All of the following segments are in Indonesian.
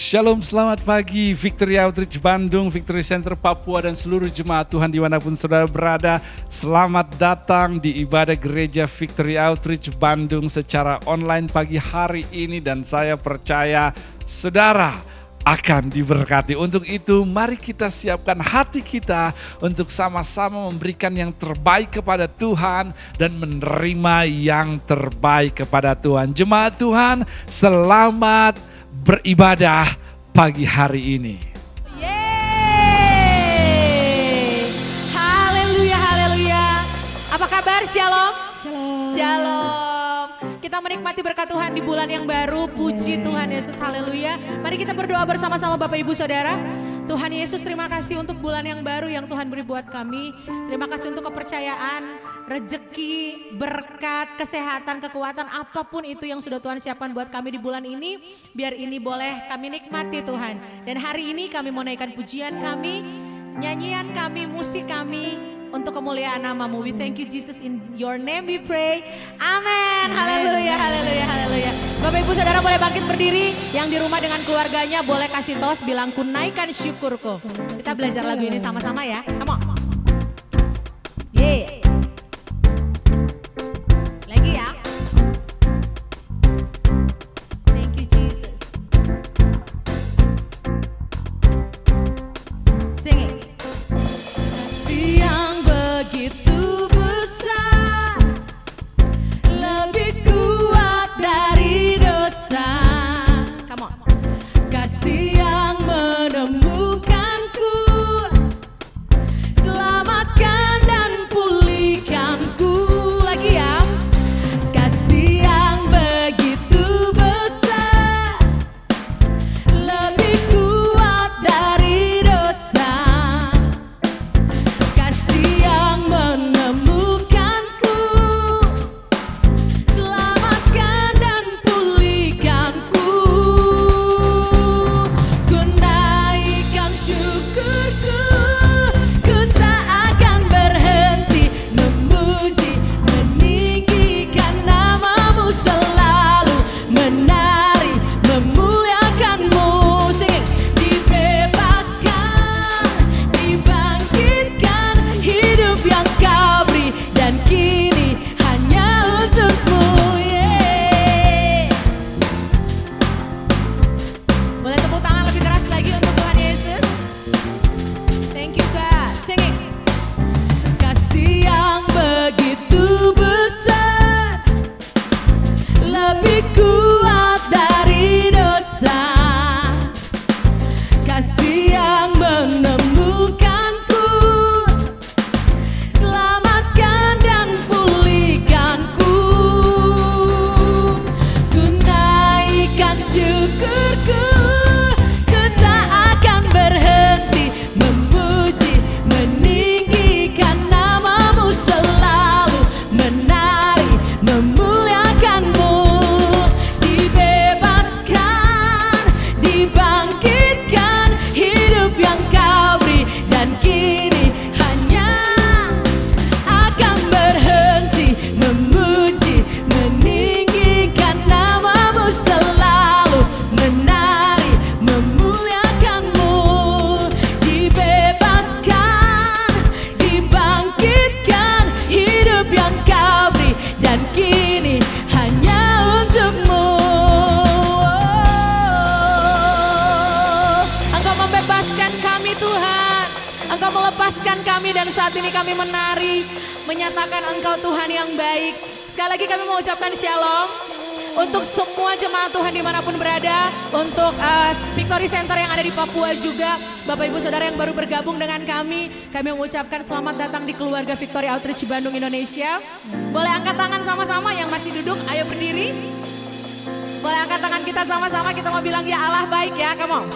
Shalom, selamat pagi Victory Outreach Bandung, Victory Center Papua dan seluruh jemaat Tuhan dimanapun saudara berada. Selamat datang di ibadah gereja Victory Outreach Bandung secara online pagi hari ini dan saya percaya saudara akan diberkati. Untuk itu mari kita siapkan hati kita untuk sama-sama memberikan yang terbaik kepada Tuhan dan menerima yang terbaik kepada Tuhan. Jemaat Tuhan, selamat beribadah pagi hari ini. Yeay. Haleluya, haleluya. Apa kabar? Shalom. Shalom. Shalom. Kita menikmati berkat Tuhan di bulan yang baru. Puji Tuhan Yesus, haleluya. Mari kita berdoa bersama-sama Bapak Ibu Saudara. Tuhan Yesus, terima kasih untuk bulan yang baru yang Tuhan beri buat kami. Terima kasih untuk kepercayaan, rezeki, berkat, kesehatan, kekuatan, apapun itu yang sudah Tuhan siapkan buat kami di bulan ini. Biar ini boleh kami nikmati Tuhan. Dan hari ini kami mau naikkan pujian kami, nyanyian kami, musik kami untuk kemuliaan nama-Mu. We thank you Jesus, in your name we pray. Amin. Haleluya, haleluya, haleluya. Bapak Ibu Saudara boleh bangkit berdiri. Yang di rumah dengan keluarganya boleh kasih tos, bilang ku naikkan syukurku. Kita belajar lagu ini sama-sama ya. Come on. Yeah. Lagi ya. Thank you Jesus. Sing it. Kasih yang begitu besar, lebih kuat dari dosa. Come on. Kasih yang menemukanku, selamatkan dan pulihkanku. Lagi ya. Kasih yang begitu besar, lebih kuat dari dosa. Kasih yang menemukanku, selamatkan dan pulihkanku. Ku naikkan syukurku, ku tak akan berhenti memuji, meninggikan nama-Mu selalu, menari, memuliakan-Mu. Sing, dibebaskan, dibangkitkan, hidup yang Kau beri dan kini hanya untuk-Mu. Yeah. Boleh tepuk tangan lebih keras lagi untuk Tuhan Yesus. Thank you God. Sing it. Kasih yang begitu besar, lebih kuat dari dosa. Kasih yang menemukanku, selamatkan dan pulihkanku. Ku naikkan syukurku, ku tak akan berhenti memuji, meninggikan nama-Mu selalu, menari, memuliakan-Mu. Dibebaskan, dibangkitkan, hidup yang Kau beri dan kini hanya akan berhenti memuji, meninggikan nama-Mu selalu, menari, memuliakan-Mu. Dibebaskan, dibangkitkan, hidup yang Kau beri dan kini hanya untuk-Mu. Engkau membebaskan kami Tuhan, Engkau melepaskan kami dan saat ini kami menari, menyatakan Engkau Tuhan yang baik. Sekali lagi kami mengucapkan shalom untuk semua jemaat Tuhan dimanapun berada, untuk Victory Center yang ada di Papua juga, Bapak Ibu Saudara yang baru bergabung dengan kami mengucapkan selamat datang di keluarga Victory Outreach Bandung Indonesia. Boleh angkat tangan sama-sama yang masih duduk, ayo berdiri. Boleh angkat tangan kita sama-sama, kita mau bilang ya Allah baik ya, come on.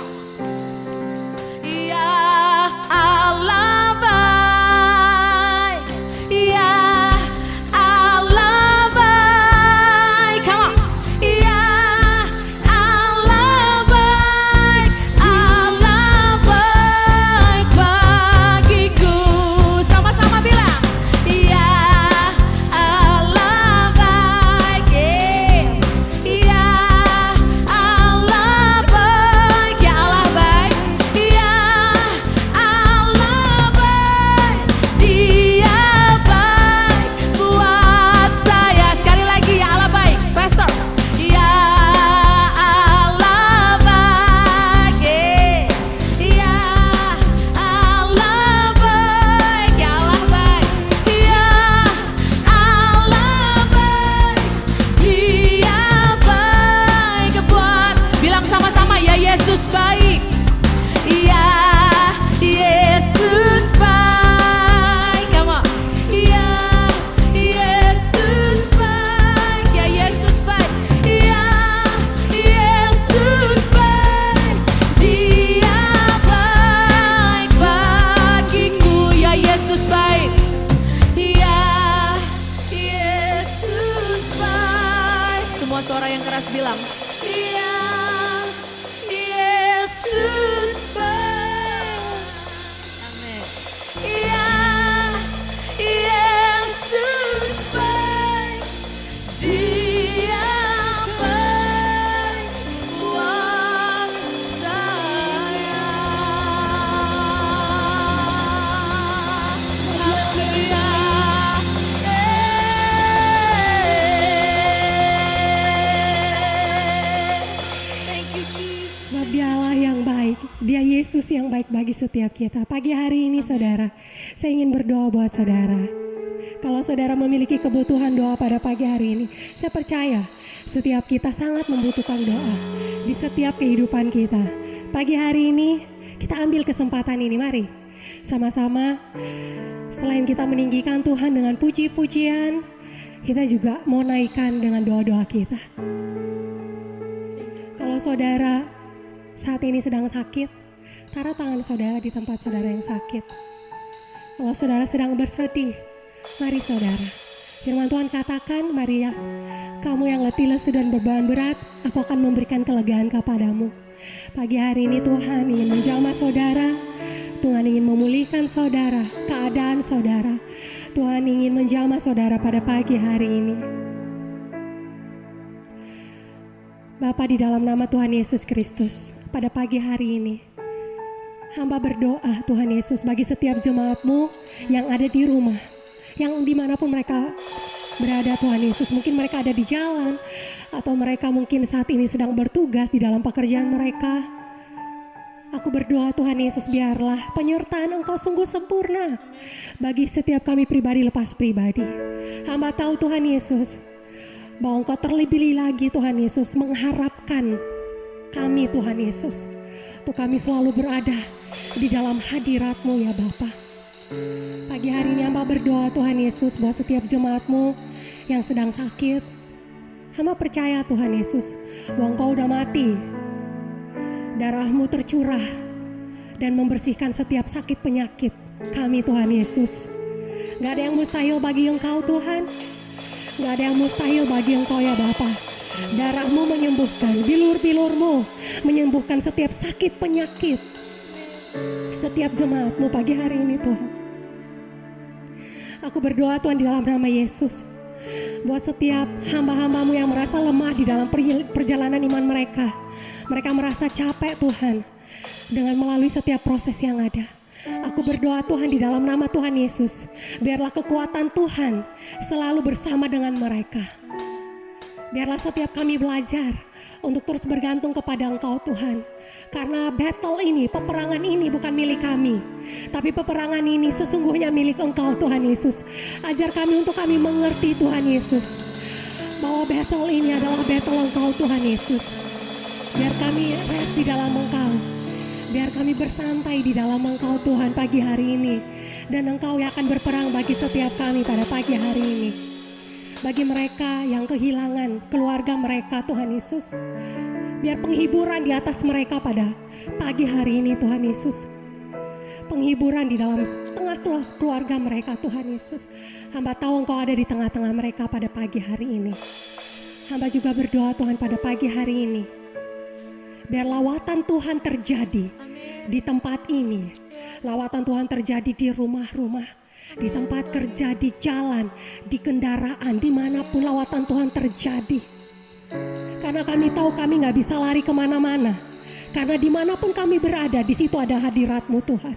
Ya Allah baik, ya Allah baik, come on. Ya Allah baik, Allah baik bagiku. Sama-sama bilang, ya Allah baik, ya Allah baik. semua suara yang keras bilang, iya, Yesus baik. Amin. Iya, Yesus baik. Dia baik buat saya. Haleluya. Thank you Jesus. Sebab dialah yang baik, dia Yesus yang baik bagi setiap kita. Pagi hari ini saudara, saya ingin berdoa buat saudara. Kalau saudara memiliki kebutuhan doa pada pagi hari ini, saya percaya setiap kita sangat membutuhkan doa di setiap kehidupan kita. Pagi hari ini kita ambil kesempatan ini, mari sama-sama selain kita meninggikan Tuhan dengan puji-pujian, kita juga mau naikkan dengan doa-doa kita. Kalau saudara saat ini sedang sakit, taruh tangan saudara di tempat saudara yang sakit. Kalau saudara sedang bersedih, mari saudara. Firman Tuhan katakan, mari ya, kamu yang letih lesu dan beban berat, aku akan memberikan kelegaan kepadamu. Pagi hari ini Tuhan ingin menjamah saudara, Tuhan ingin memulihkan saudara, keadaan saudara. Tuhan ingin menjamah saudara pada pagi hari ini. Bapa, di dalam nama Tuhan Yesus Kristus, pada pagi hari ini, hamba berdoa Tuhan Yesus bagi setiap jemaat-Mu yang ada di rumah, yang dimanapun mereka berada Tuhan Yesus. Mungkin mereka ada di jalan, atau mereka mungkin saat ini sedang bertugas di dalam pekerjaan mereka. Aku berdoa Tuhan Yesus, biarlah penyertaan Engkau sungguh sempurna bagi setiap kami pribadi lepas pribadi. Hamba tahu Tuhan Yesus, bahwa Engkau terlebih lagi Tuhan Yesus mengharapkan kami Tuhan Yesus, untuk kami selalu berada di dalam hadirat-Mu ya Bapa. Pagi hari ini hamba berdoa Tuhan Yesus buat setiap jemaat-Mu yang sedang sakit. Hamba percaya Tuhan Yesus bahwa Engkau udah mati, darah-Mu tercurah dan membersihkan setiap sakit penyakit kami Tuhan Yesus. Gak ada yang mustahil bagi Engkau Tuhan. Gak ada yang mustahil bagi Engkau ya Bapa. Darah-Mu menyembuhkan, bilur-bilur-Mu menyembuhkan setiap sakit penyakit setiap jemaat-Mu pagi hari ini Tuhan. Aku berdoa Tuhan di dalam nama Yesus, buat setiap hamba-hamba-Mu yang merasa lemah di dalam perjalanan iman mereka. Mereka merasa capek Tuhan dengan melalui setiap proses yang ada. Aku berdoa Tuhan di dalam nama Tuhan Yesus, biarlah kekuatan Tuhan selalu bersama dengan mereka. Biarlah setiap kami belajar untuk terus bergantung kepada Engkau Tuhan. Karena battle ini, peperangan ini bukan milik kami, tapi peperangan ini sesungguhnya milik Engkau Tuhan Yesus. Ajar kami untuk kami mengerti Tuhan Yesus, bahwa battle ini adalah battle Engkau Tuhan Yesus. Biar kami rest di dalam Engkau, biar kami bersantai di dalam Engkau Tuhan pagi hari ini. Dan Engkau yang akan berperang bagi setiap kami pada pagi hari ini. Bagi mereka yang kehilangan keluarga mereka Tuhan Yesus, biar penghiburan di atas mereka pada pagi hari ini Tuhan Yesus. Penghiburan di dalam tengah keluarga mereka Tuhan Yesus. Hamba tahu Engkau ada di tengah-tengah mereka pada pagi hari ini. Hamba juga berdoa Tuhan pada pagi hari ini, biar lawatan Tuhan terjadi di tempat ini. Lawatan Tuhan terjadi di rumah-rumah, di tempat kerja, di jalan, di kendaraan, dimanapun lawatan Tuhan terjadi. Karena kami tahu kami gak bisa lari kemana-mana. Karena dimanapun kami berada, di situ ada hadirat-Mu Tuhan.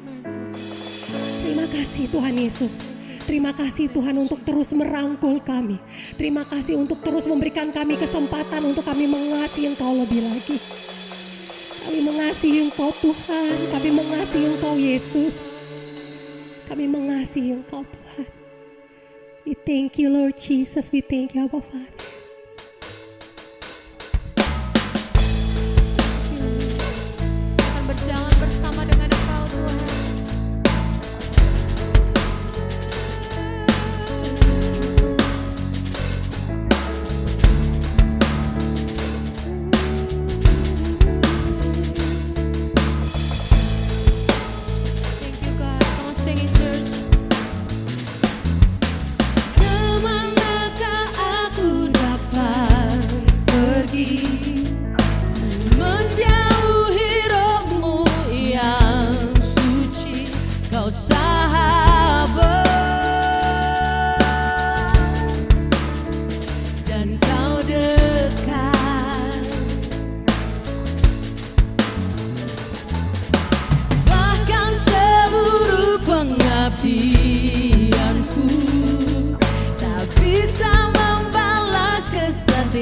Terima kasih Tuhan Yesus. Terima kasih Tuhan untuk terus merangkul kami. Terima kasih untuk terus memberikan kami kesempatan untuk kami mengasihi Engkau lebih lagi. Kami mengasihi Engkau Tuhan, kami mengasihi Engkau Yesus. Kami mengasihi Engkau Tuhan. We thank you Lord Jesus, we thank you Abba Father. Akan berjalan bersama dengan Engkau Tuhan. Thank you God. Come on, sing it church. Kemanakah aku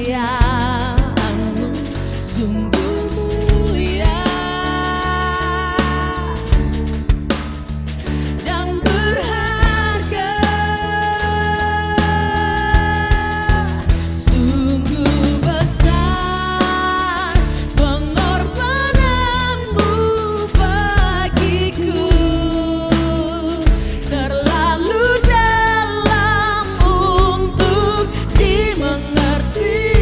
kesetiaanmu sungguh mulia dan berharga. Sungguh besar pengorbananmu bagiku, terlalu dalam untuk dimengerti.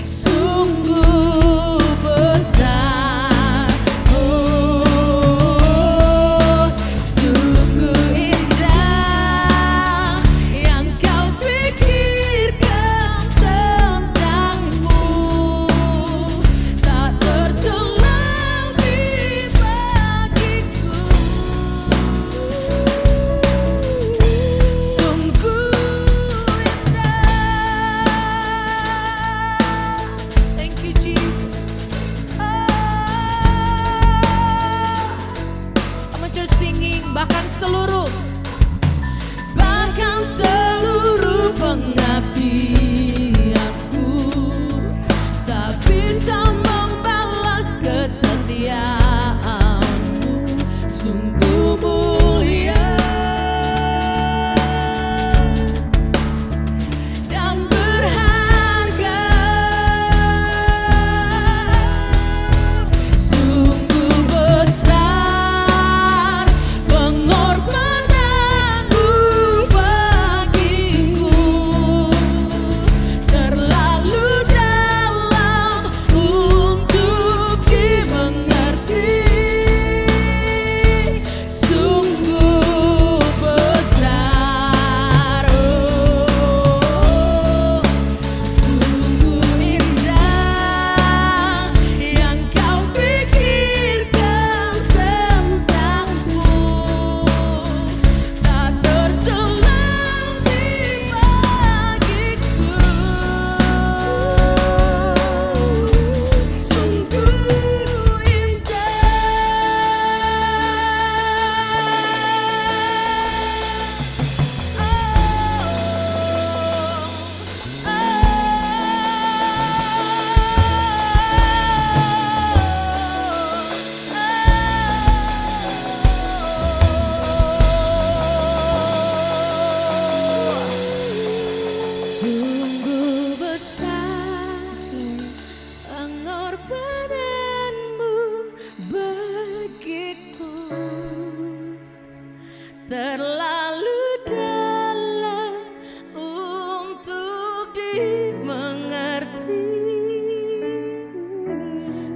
Sungguh besar, oh, sungguh indah yang kau pikirkan tentangku, tak terselami bagiku. Sungguh indah. Thank you, Jesus. Amateur singing, bahkan seluruh pengabdianku tak bisa membalas kesetiaanmu sungguh mulia dan berharga. Sungguh besar pengorbananmu bagiku, terlalu dalam untuk dimengerti. Sungguh besar, oh, sungguh indah yang kau pikirkan tentangku, tak terselami bagiku. Sungguh sungguh besar pengorbananmu bagiku, terlalu dalam untuk dimengerti.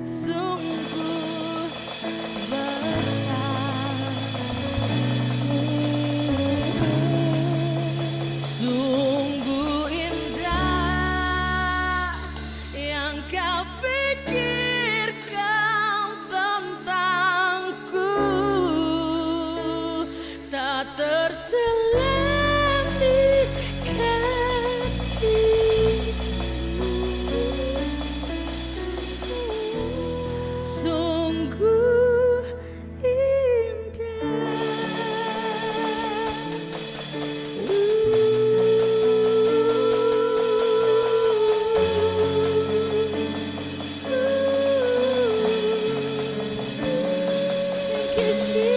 Sungguh besar, sungguh indah yang kau pikirkan tentangku, tak terselami kasihmu. Sungguh indah. Thank you,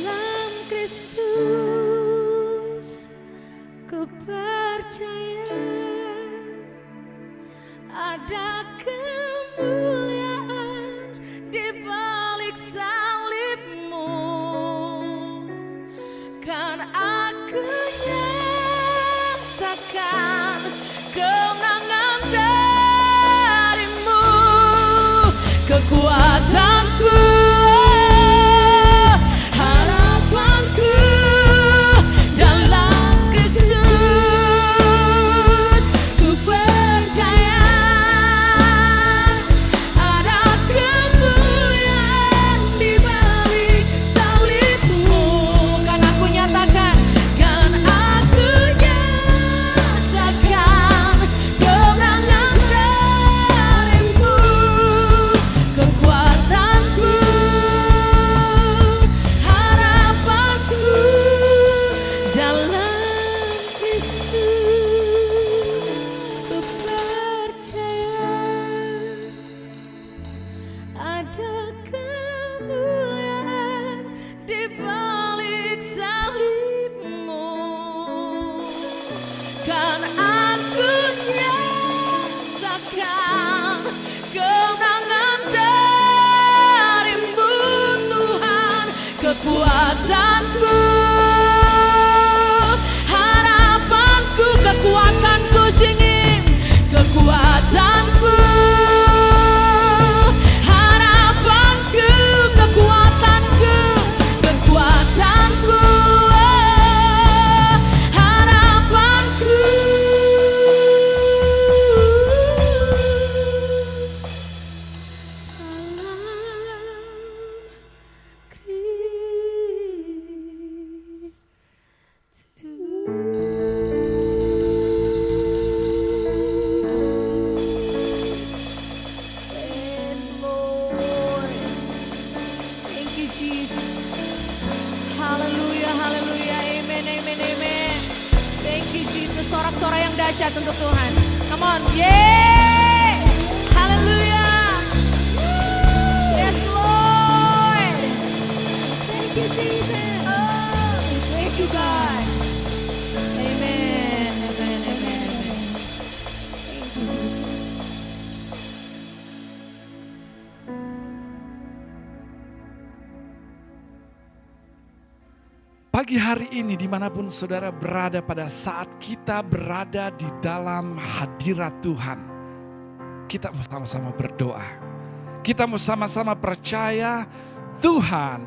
Dalam Kristus ku percaya ada kemuliaan di balik salibmu, kan aku nyatakan kemenangan darimu, kekuatanku, harapanku dalam Kristus. Ku percaya kemenangan darimu Tuhan, kekuatanku, harapanku, kekuatanku singing, kekuatanku, harapanku, kekuatanku, kekuatanku, harapanku. Yes, Lord. Thank you, Jesus. Haleluya, haleluya, amen, amen, amen. Thank you, Jesus. Sorak-sorai yang dahsyat untuk Tuhan. Come on, yeay. Haleluya. Yes, Lord. Thank you, Jesus. Oh, thank you, God. Amen, amen, amen, amen. Thank you, Jesus. Pagi hari ini dimanapun saudara berada, pada saat kita berada di dalam hadirat Tuhan, kita mau sama-sama berdoa. Kita mau sama-sama percaya Tuhan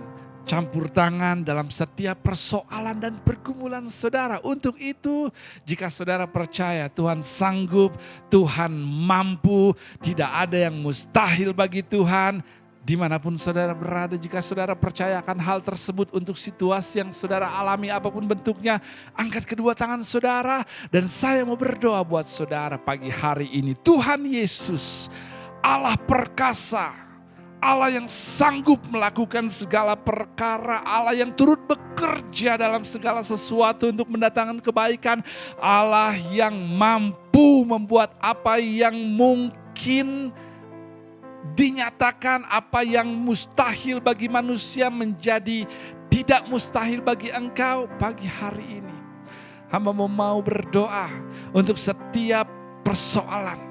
campur tangan dalam setiap persoalan dan pergumulan saudara. Untuk itu, jika saudara percaya Tuhan sanggup, Tuhan mampu, tidak ada yang mustahil bagi Tuhan. Dimanapun saudara berada, jika saudara percaya akan hal tersebut untuk situasi yang saudara alami apapun bentuknya, angkat kedua tangan saudara dan saya mau berdoa buat saudara pagi hari ini. Tuhan Yesus, Allah perkasa, Allah yang sanggup melakukan segala perkara, Allah yang turut bekerja dalam segala sesuatu untuk mendatangkan kebaikan, Allah yang mampu membuat apa yang mungkin dinyatakan, apa yang mustahil bagi manusia menjadi tidak mustahil bagi Engkau. Pagi hari ini hamba mau berdoa untuk setiap persoalan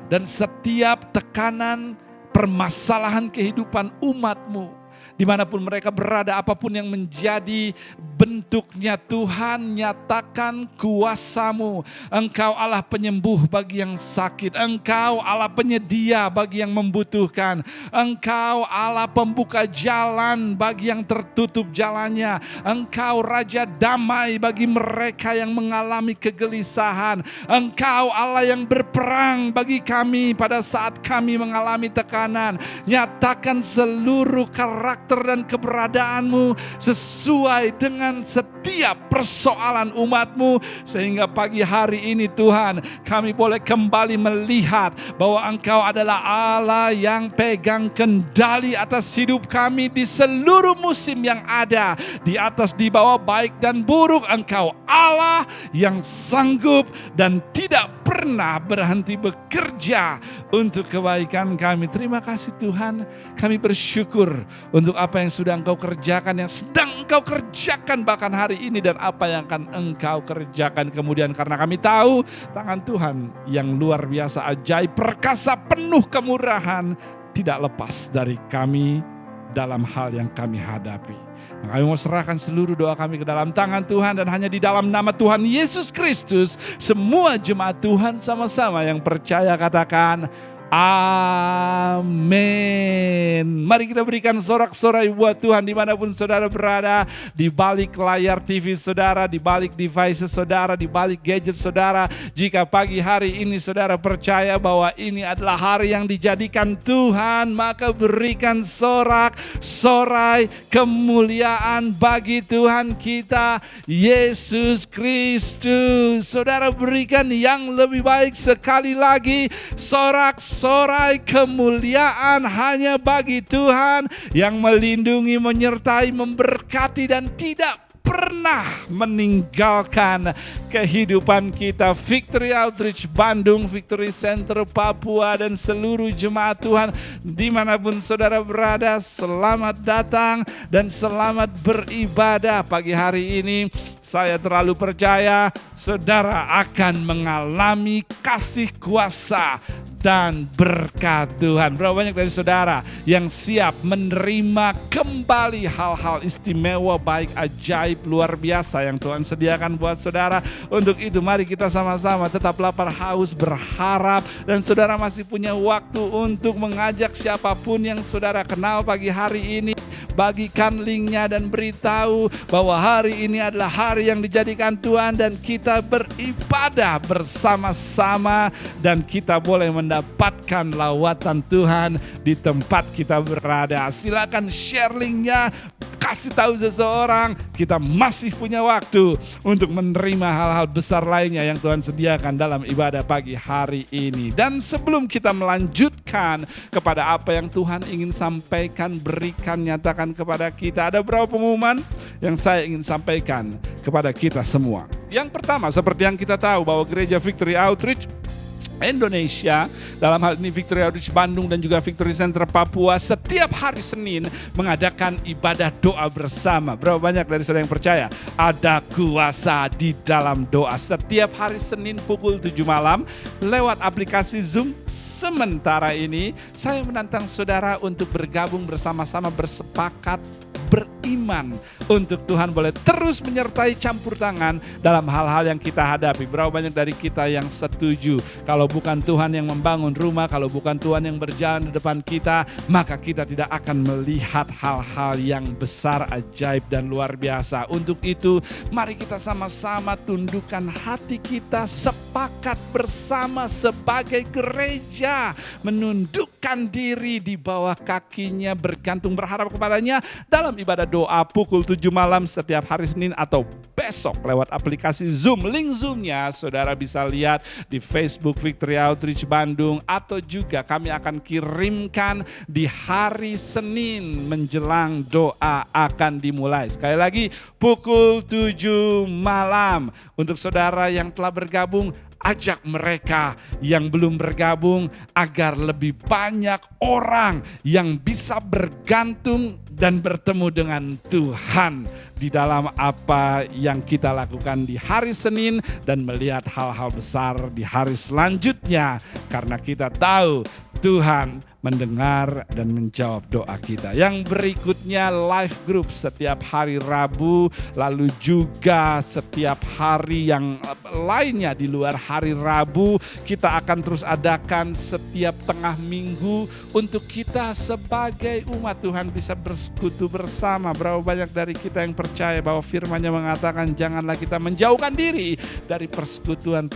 dan setiap tekanan permasalahan kehidupan umat-Mu, dimanapun mereka berada, apapun yang menjadi bentuknya, Tuhan nyatakan kuasa-Mu. Engkau Allah penyembuh bagi yang sakit, Engkau Allah penyedia bagi yang membutuhkan, Engkau Allah pembuka jalan bagi yang tertutup jalannya, Engkau Raja damai bagi mereka yang mengalami kegelisahan, Engkau Allah yang berperang bagi kami pada saat kami mengalami tekanan. Nyatakan seluruh karakter dan keberadaanmu sesuai dengan setiap persoalan umat-Mu, sehingga pagi hari ini Tuhan kami boleh kembali melihat bahwa Engkau adalah Allah yang pegang kendali atas hidup kami di seluruh musim yang ada, di atas di bawah baik dan buruk. Engkau Allah yang sanggup dan tidak pernah berhenti bekerja untuk kebaikan kami. Terima kasih Tuhan, kami bersyukur untuk apa yang sudah Engkau kerjakan, yang sedang Engkau kerjakan bahkan hari ini, dan apa yang akan Engkau kerjakan kemudian, karena kami tahu tangan Tuhan yang luar biasa ajaib, perkasa, penuh kemurahan tidak lepas dari kami dalam hal yang kami hadapi. Kami mau serahkan seluruh doa kami ke dalam tangan Tuhan, dan hanya di dalam nama Tuhan Yesus Kristus semua jemaat Tuhan sama-sama yang percaya katakan amin. Mari kita berikan sorak-sorai buat Tuhan dimanapun saudara berada, di balik layar TV saudara, di balik device saudara, di balik gadget saudara. Jika pagi hari ini saudara percaya bahwa ini adalah hari yang dijadikan Tuhan, maka berikan sorak-sorai kemuliaan bagi Tuhan kita Yesus Kristus. Saudara berikan yang lebih baik sekali lagi, sorak-sorai kemuliaan hanya bagi Tuhan yang melindungi, menyertai, memberkati dan tidak pernah meninggalkan kehidupan kita. Victory Outreach Bandung, Victory Center Papua, dan seluruh jemaat Tuhan dimanapun saudara berada, selamat datang dan selamat beribadah. Pagi hari ini saya terlalu percaya saudara akan mengalami kasih kuasa dan berkat Tuhan. Berapa banyak dari saudara yang siap menerima kembali hal-hal istimewa, baik, ajaib, luar biasa yang Tuhan sediakan buat saudara. Untuk itu mari kita sama-sama tetap lapar haus berharap, dan saudara masih punya waktu untuk mengajak siapapun yang saudara kenal pagi hari ini. Bagikan linknya dan beritahu bahwa hari ini adalah hari yang dijadikan Tuhan dan kita beribadah bersama-sama dan kita boleh mendapatkan lawatan Tuhan di tempat kita berada. Silakan share linknya, kasih tahu seseorang, kita masih punya waktu untuk menerima hal-hal besar lainnya yang Tuhan sediakan dalam ibadah pagi hari ini. Dan sebelum kita melanjutkan kepada apa yang Tuhan ingin sampaikan, berikan, nyatakan kepada kita, ada beberapa pengumuman yang saya ingin sampaikan kepada kita semua. Yang pertama, seperti yang kita tahu bahwa Gereja Victory Outreach Indonesia, dalam hal ini Victory Outreach Bandung dan juga Victory Center Papua, setiap hari Senin mengadakan ibadah doa bersama. Berapa banyak dari saudara yang percaya ada kuasa di dalam doa? Setiap hari Senin pukul 7 malam lewat aplikasi Zoom. Sementara ini saya menantang saudara untuk bergabung bersama-sama, bersepakat, beriman untuk Tuhan boleh terus menyertai campur tangan dalam hal-hal yang kita hadapi. Berapa banyak dari kita yang setuju kalau bukan Tuhan yang membangun rumah, kalau bukan Tuhan yang berjalan di depan kita, maka kita tidak akan melihat hal-hal yang besar, ajaib dan luar biasa. Untuk itu mari kita sama-sama tundukkan hati kita, sepakat bersama sebagai gereja, menundukkan diri di bawah kakinya, bergantung berharap kepadanya dalam ibadah doa pukul 7 malam setiap hari Senin atau besok lewat aplikasi Zoom. Link Zoom-nya saudara bisa lihat di Facebook Victory Outreach Bandung, atau juga kami akan kirimkan di hari Senin menjelang doa akan dimulai. Sekali lagi pukul 7 malam. Untuk saudara yang telah bergabung, ajak mereka yang belum bergabung agar lebih banyak orang yang bisa bergantung dan bertemu dengan Tuhan di dalam apa yang kita lakukan di hari Senin dan melihat hal-hal besar di hari selanjutnya, karena kita tahu Tuhan mendengar dan menjawab doa kita. Yang berikutnya live group setiap hari Rabu, lalu juga setiap hari yang lainnya di luar hari Rabu. Kita akan terus adakan setiap tengah minggu untuk kita sebagai umat Tuhan bisa bersekutu bersama. Berapa banyak dari kita yang percaya bahwa firman-Nya mengatakan janganlah kita menjauhkan diri dari persekutuan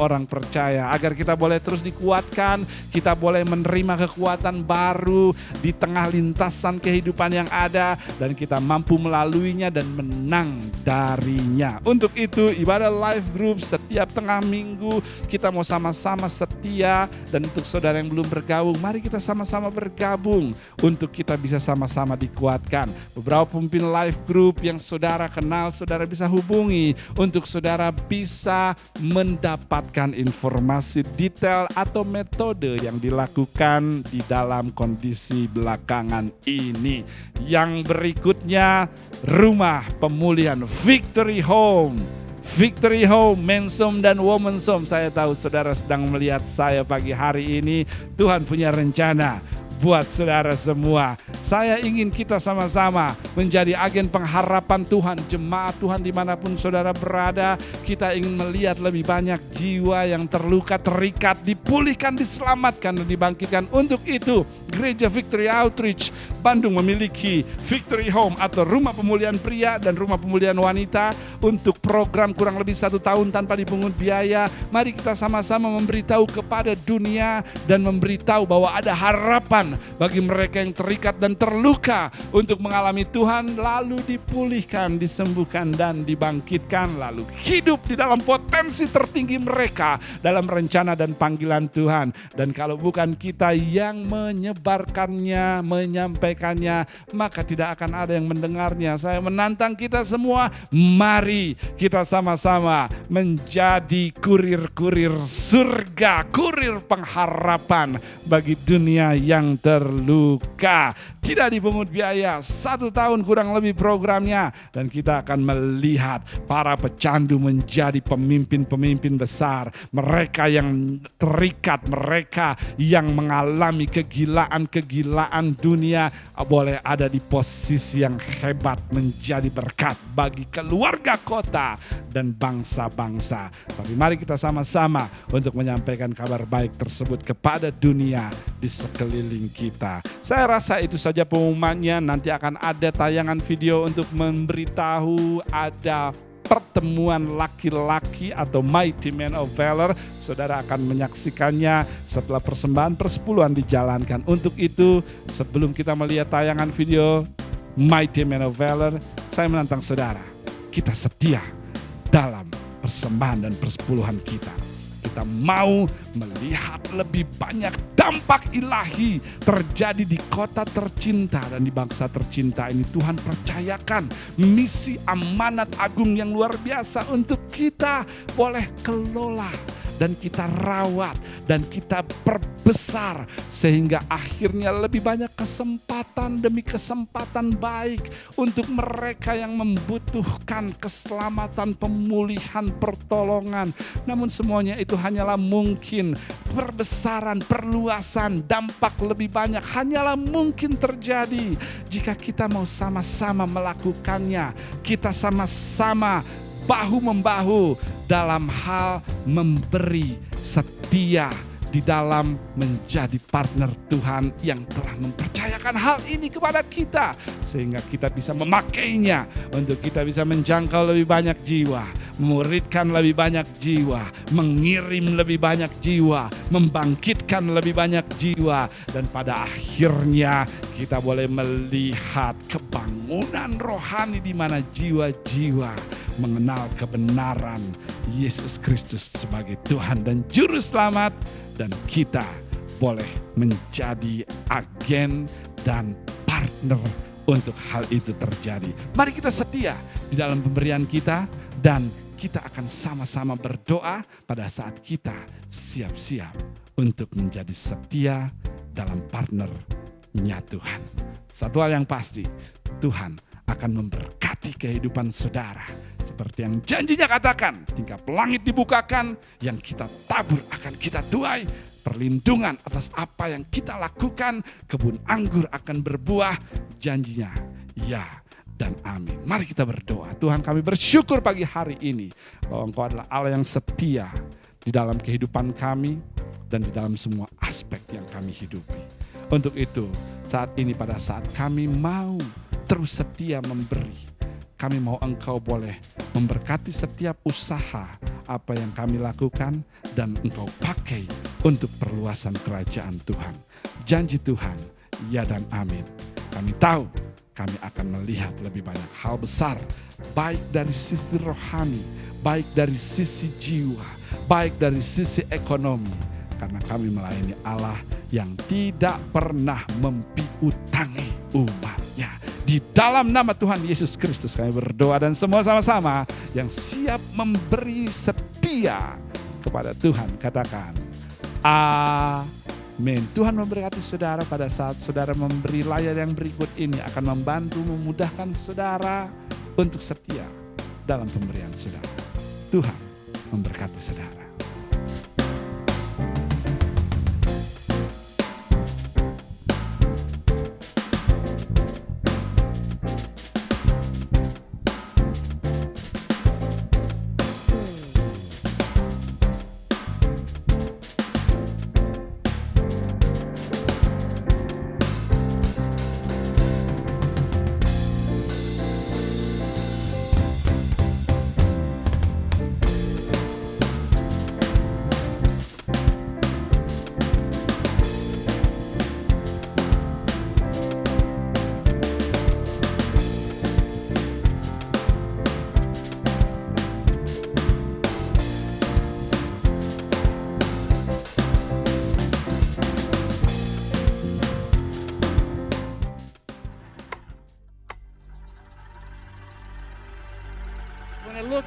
orang percaya, agar kita boleh terus dikuatkan, kita boleh menerima kekuatan baru di tengah lintasan kehidupan yang ada, dan kita mampu melaluinya dan menang darinya. Untuk itu ibadah live group setiap tengah minggu kita mau sama-sama setia, dan untuk saudara yang belum bergabung, mari kita sama-sama bergabung untuk kita bisa sama-sama dikuatkan. Beberapa pemimpin live group yang saudara kenal, saudara bisa hubungi untuk saudara bisa mendapatkan informasi detail atau metode yang dilakukan di dalam kondisi belakangan ini. Yang berikutnya rumah pemulihan Victory Home. Victory Home, Men's Home dan Women's Home. Saya tahu saudara sedang melihat saya pagi hari ini. Tuhan punya rencana buat saudara semua. Saya ingin kita sama-sama menjadi agen pengharapan Tuhan, jemaat Tuhan dimanapun saudara berada. Kita ingin melihat lebih banyak jiwa yang terluka, terikat, dipulihkan, diselamatkan dan dibangkitkan. Untuk itu Gereja Victory Outreach Bandung memiliki Victory Home atau rumah pemulihan pria dan rumah pemulihan wanita untuk program kurang lebih 1 tahun tanpa dipungut biaya. Mari kita sama-sama memberitahu kepada dunia dan memberitahu bahwa ada harapan bagi mereka yang terikat dan terluka untuk mengalami Tuhan, lalu dipulihkan, disembuhkan dan dibangkitkan, lalu hidup di dalam potensi tertinggi mereka dalam rencana dan panggilan Tuhan. Dan kalau bukan kita yang menyebarkannya, menyampaikan menyampaikannya, maka tidak akan ada yang mendengarnya. Saya menantang kita semua, mari kita sama-sama menjadi kurir-kurir surga, kurir pengharapan bagi dunia yang terluka. Tidak dipungut biaya, 1 tahun kurang lebih programnya, dan kita akan melihat para pecandu menjadi pemimpin-pemimpin besar. Mereka yang terikat, mereka yang mengalami kegilaan-kegilaan dunia boleh ada di posisi yang hebat, menjadi berkat bagi keluarga, kota, dan bangsa-bangsa. Tapi mari kita sama-sama untuk menyampaikan kabar baik tersebut kepada dunia di sekeliling kita. Saya rasa itu saja pengumumannya. Nanti akan ada tayangan video untuk memberitahu ada pertemuan laki-laki atau Mighty Men of Valor. Saudara akan menyaksikannya setelah persembahan persepuluhan dijalankan. Untuk itu, sebelum kita melihat tayangan video Mighty Men of Valor, saya menantang saudara, kita setia dalam persembahan dan persepuluhan kita. Kita mau melihat lebih banyak dampak ilahi terjadi di kota tercinta dan di bangsa tercinta ini. Tuhan percayakan misi amanat agung yang luar biasa untuk kita boleh kelola dan kita rawat dan kita perbesar sehingga akhirnya lebih banyak kesempatan demi kesempatan baik untuk mereka yang membutuhkan keselamatan, pemulihan, pertolongan. Namun semuanya itu hanyalah mungkin, perbesaran, perluasan, dampak lebih banyak hanyalah mungkin terjadi jika kita mau sama-sama melakukannya. Kita sama-sama bahu-membahu dalam hal memberi, setia di dalam menjadi partner Tuhan yang telah mempercayakan hal ini kepada kita, sehingga kita bisa memakainya untuk kita bisa menjangkau lebih banyak jiwa, memuridkan lebih banyak jiwa, mengirim lebih banyak jiwa, membangkitkan lebih banyak jiwa, dan pada akhirnya kita boleh melihat kebangunan rohani di mana jiwa-jiwa mengenal kebenaran Yesus Kristus sebagai Tuhan dan Juru Selamat, dan kita boleh menjadi agen dan partner untuk hal itu terjadi. Mari kita setia di dalam pemberian kita, dan kita akan sama-sama berdoa pada saat kita siap-siap untuk menjadi setia dalam partnernya Tuhan. Satu hal yang pasti, Tuhan akan memberkati kehidupan saudara. Seperti yang janjinya katakan, tingkap langit dibukakan, yang kita tabur akan kita tuai. Perlindungan atas apa yang kita lakukan, kebun anggur akan berbuah. Janjinya ya dan amin. Mari kita berdoa. Tuhan, kami bersyukur pagi hari ini bahwa Engkau adalah Allah yang setia di dalam kehidupan kami dan di dalam semua aspek yang kami hidupi. Untuk itu saat ini, pada saat kami mau terus setia memberi, kami mau Engkau boleh memberkati setiap usaha apa yang kami lakukan, dan Engkau pakai untuk perluasan kerajaan Tuhan. Janji Tuhan, ya dan amin. Kami tahu kami akan melihat lebih banyak hal besar, baik dari sisi rohani, baik dari sisi jiwa, baik dari sisi ekonomi, karena kami melayani Allah yang tidak pernah mempiutangi umatnya. Di dalam nama Tuhan Yesus Kristus kami berdoa, dan semua sama-sama yang siap memberi setia kepada Tuhan katakan amin. Tuhan memberkati saudara pada saat saudara memberi. Layar yang berikut ini akan membantu memudahkan saudara untuk setia dalam pemberian saudara. Tuhan memberkati saudara.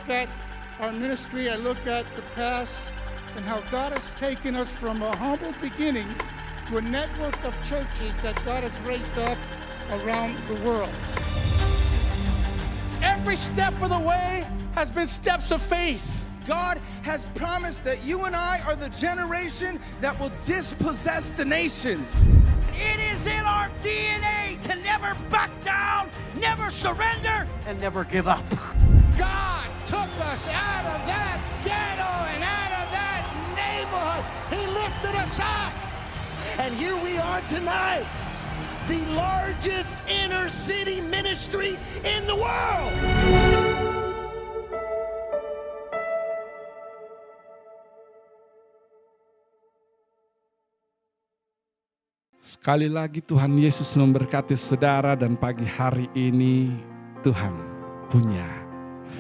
at our ministry, I look at the past and how God has taken us from a humble beginning to a network of churches that God has raised up around the world. Every step of the way has been steps of faith. God has promised that you and I are the generation that will dispossess the nations. It is in our DNA to never back down, never surrender, and never give up. God took us out of that ghetto and out of that neighborhood. He lifted us up. And here we are tonight, the largest inner city ministry in the world. Sekali lagi Tuhan Yesus memberkati saudara dan pagi hari ini Tuhan punya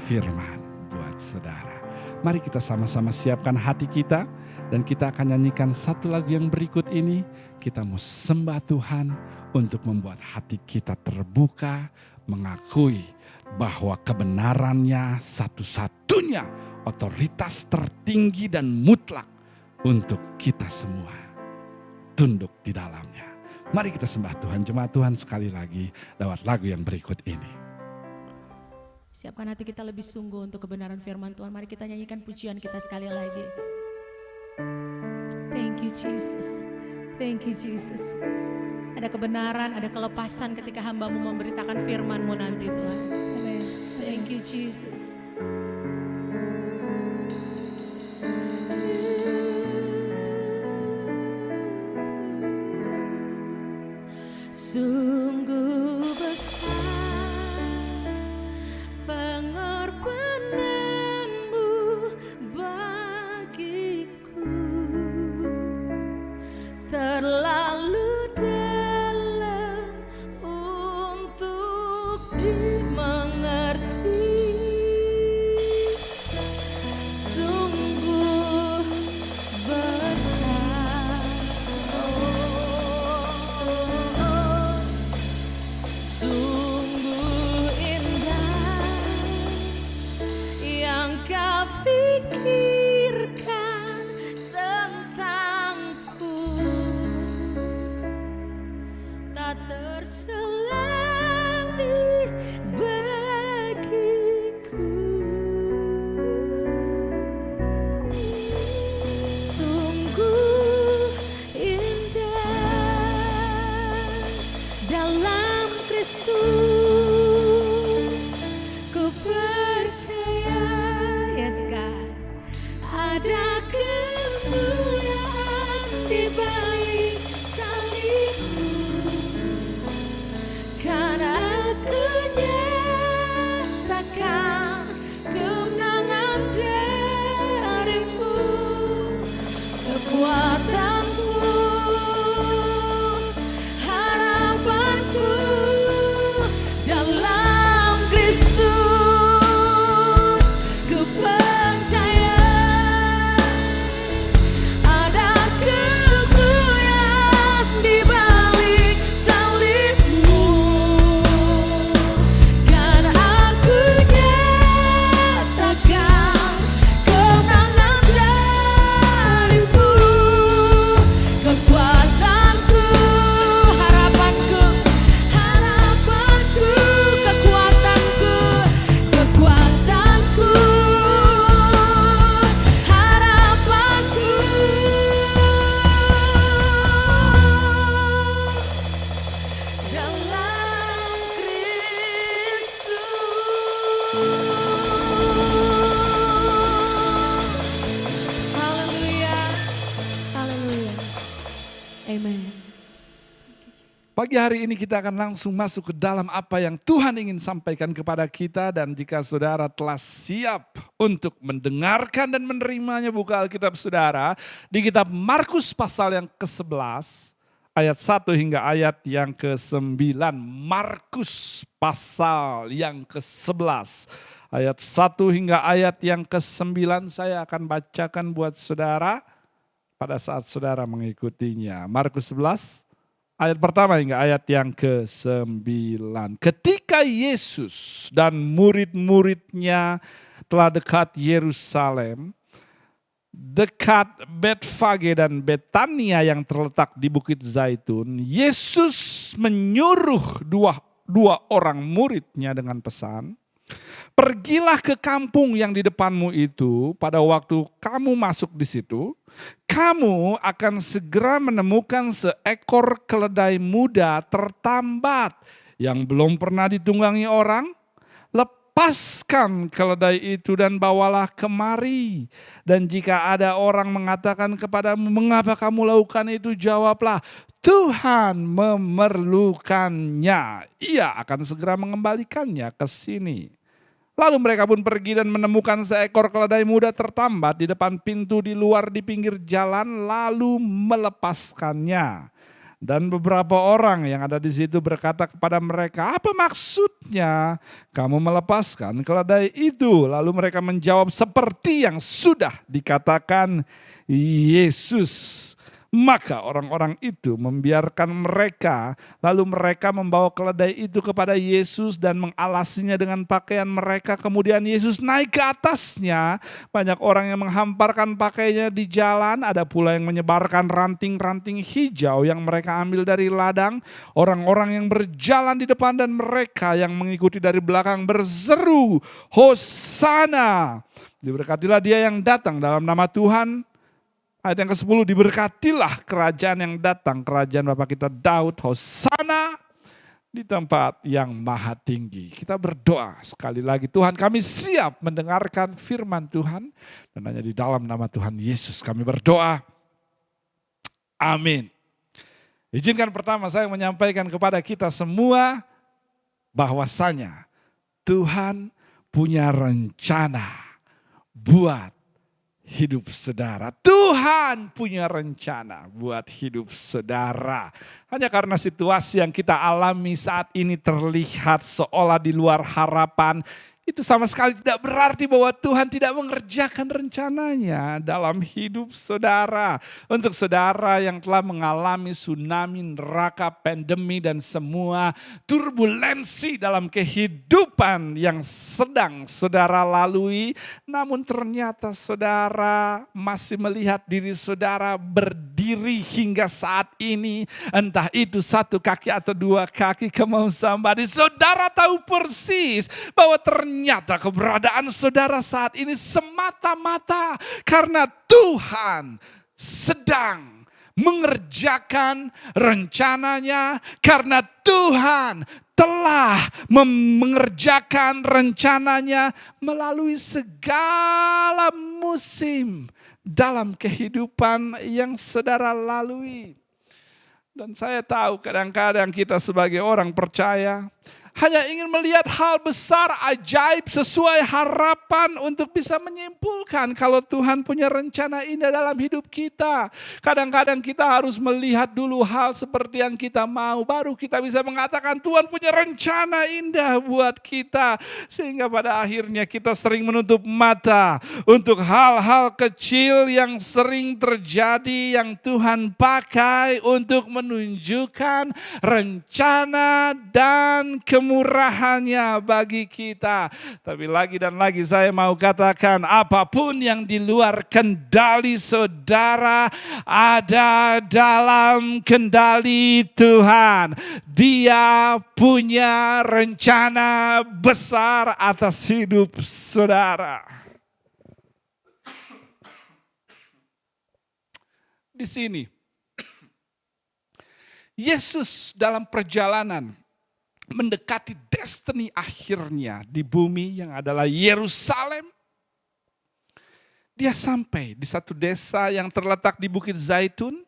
firman buat saudara. Mari kita sama-sama siapkan hati kita dan kita akan nyanyikan satu lagu yang berikut ini. Kita mau sembah Tuhan untuk membuat hati kita terbuka, mengakui bahwa kebenarannya satu-satunya otoritas tertinggi dan mutlak untuk kita semua tunduk di dalamnya. Mari kita sembah Tuhan, jemaat Tuhan sekali lagi lewat lagu yang berikut ini. Siapkan hati kita lebih sungguh untuk kebenaran firman Tuhan. Mari kita nyanyikan pujian kita sekali lagi. Thank you Jesus. Thank you Jesus. Ada kebenaran, ada kelepasan ketika hamba-Mu memberitakan firman-Mu nanti Tuhan. Thank you Jesus. Sungguh besar pengorbananmu bagiku, terlalu dalam untuk dimengerti. Sungguh besar, sungguh indah yang kau pikirkan tentangku, tak terselami bagiku. Sungguh indah dalam Kristus, ku percaya, yes God, ada kemuliaan di balik salibmu, karena aku nyatakan kemenangan darimu, kekuatanku, harapanku dalam Kristus. Ku percaya ada kemuliaan di balik salibmu, kan aku nyatakan kemenangan darimu, kekuatanku, harapanku, harapanku, kekuatanku, kekuatanku, harapanku dalam Kristus. Haleluya, haleluya, amen. Pagi hari ini kita akan langsung masuk ke dalam apa yang Tuhan ingin sampaikan kepada kita. Dan jika saudara telah siap untuk mendengarkan dan menerimanya, buka Alkitab saudara di kitab Markus pasal yang ke-11 ayat 1 hingga ayat yang ke-9. Markus pasal yang ke-11 ayat 1 hingga ayat yang ke-9 saya akan bacakan buat saudara pada saat saudara mengikutinya. Markus 11 ayat pertama hingga ayat yang ke-9. Ketika Yesus dan murid-muridnya telah dekat Yerusalem, dekat Betfage dan Betania yang terletak di Bukit Zaitun, Yesus menyuruh dua orang muridnya dengan pesan, pergilah ke kampung yang di depanmu itu. Pada waktu kamu masuk di situ, kamu akan segera menemukan seekor keledai muda tertambat yang belum pernah ditunggangi orang. Lepaskan keledai itu dan bawalah kemari. Dan jika ada orang mengatakan kepadamu, mengapa kamu lakukan itu? Jawablah, Tuhan memerlukannya. Ia akan segera mengembalikannya ke sini. Lalu mereka pun pergi dan menemukan seekor keledai muda tertambat di depan pintu di luar di pinggir jalan, lalu melepaskannya. Dan beberapa orang yang ada di situ berkata kepada mereka, apa maksudnya kamu melepaskan keledai itu? Lalu mereka menjawab seperti yang sudah dikatakan Yesus. Maka orang-orang itu membiarkan mereka, lalu mereka membawa keledai itu kepada Yesus dan mengalasinya dengan pakaian mereka. Kemudian Yesus naik ke atasnya, banyak orang yang menghamparkan pakaiannya di jalan, ada pula yang menyebarkan ranting-ranting hijau yang mereka ambil dari ladang. Orang-orang yang berjalan di depan dan mereka yang mengikuti dari belakang berseru, Hosana, diberkatilah dia yang datang dalam nama Tuhan. Ayat yang ke-10, diberkatilah kerajaan yang datang, kerajaan Bapa kita Daud, Hosana di tempat yang maha tinggi. Kita berdoa sekali lagi, Tuhan kami siap mendengarkan firman Tuhan, dan hanya di dalam nama Tuhan Yesus kami berdoa. Amin. Izinkan pertama saya menyampaikan kepada kita semua bahwasanya Tuhan punya rencana buat hidup saudara. Tuhan punya rencana buat hidup saudara. Hanya karena situasi yang kita alami saat ini terlihat seolah di luar harapan, itu sama sekali tidak berarti bahwa Tuhan tidak mengerjakan rencananya dalam hidup saudara. Untuk saudara yang telah mengalami tsunami, neraka, pandemi, dan semua turbulensi dalam kehidupan yang sedang saudara lalui, namun ternyata saudara masih melihat diri saudara berdiri hingga saat ini, entah itu satu kaki atau dua kaki, come on somebody. Saudara tahu persis bahwa ternyata keberadaan saudara saat ini semata-mata karena Tuhan sedang mengerjakan rencananya, karena Tuhan telah mengerjakan rencananya melalui segala musim dalam kehidupan yang saudara lalui. Dan saya tahu kadang-kadang kita sebagai orang percaya hanya ingin melihat hal besar, ajaib, sesuai harapan untuk bisa menyimpulkan kalau Tuhan punya rencana indah dalam hidup kita. Kadang-kadang kita harus melihat dulu hal seperti yang kita mau, baru kita bisa mengatakan Tuhan punya rencana indah buat kita. Sehingga pada akhirnya kita sering menutup mata untuk hal-hal kecil yang sering terjadi yang Tuhan pakai untuk menunjukkan rencana dan kemurahannya bagi kita. Tapi lagi dan lagi saya mau katakan, apapun yang di luar kendali saudara ada dalam kendali Tuhan. Dia punya rencana besar atas hidup saudara. Di sini Yesus dalam perjalanan mendekati destiny akhirnya di bumi yang adalah Yerusalem. Dia sampai di satu desa yang terletak di Bukit Zaitun.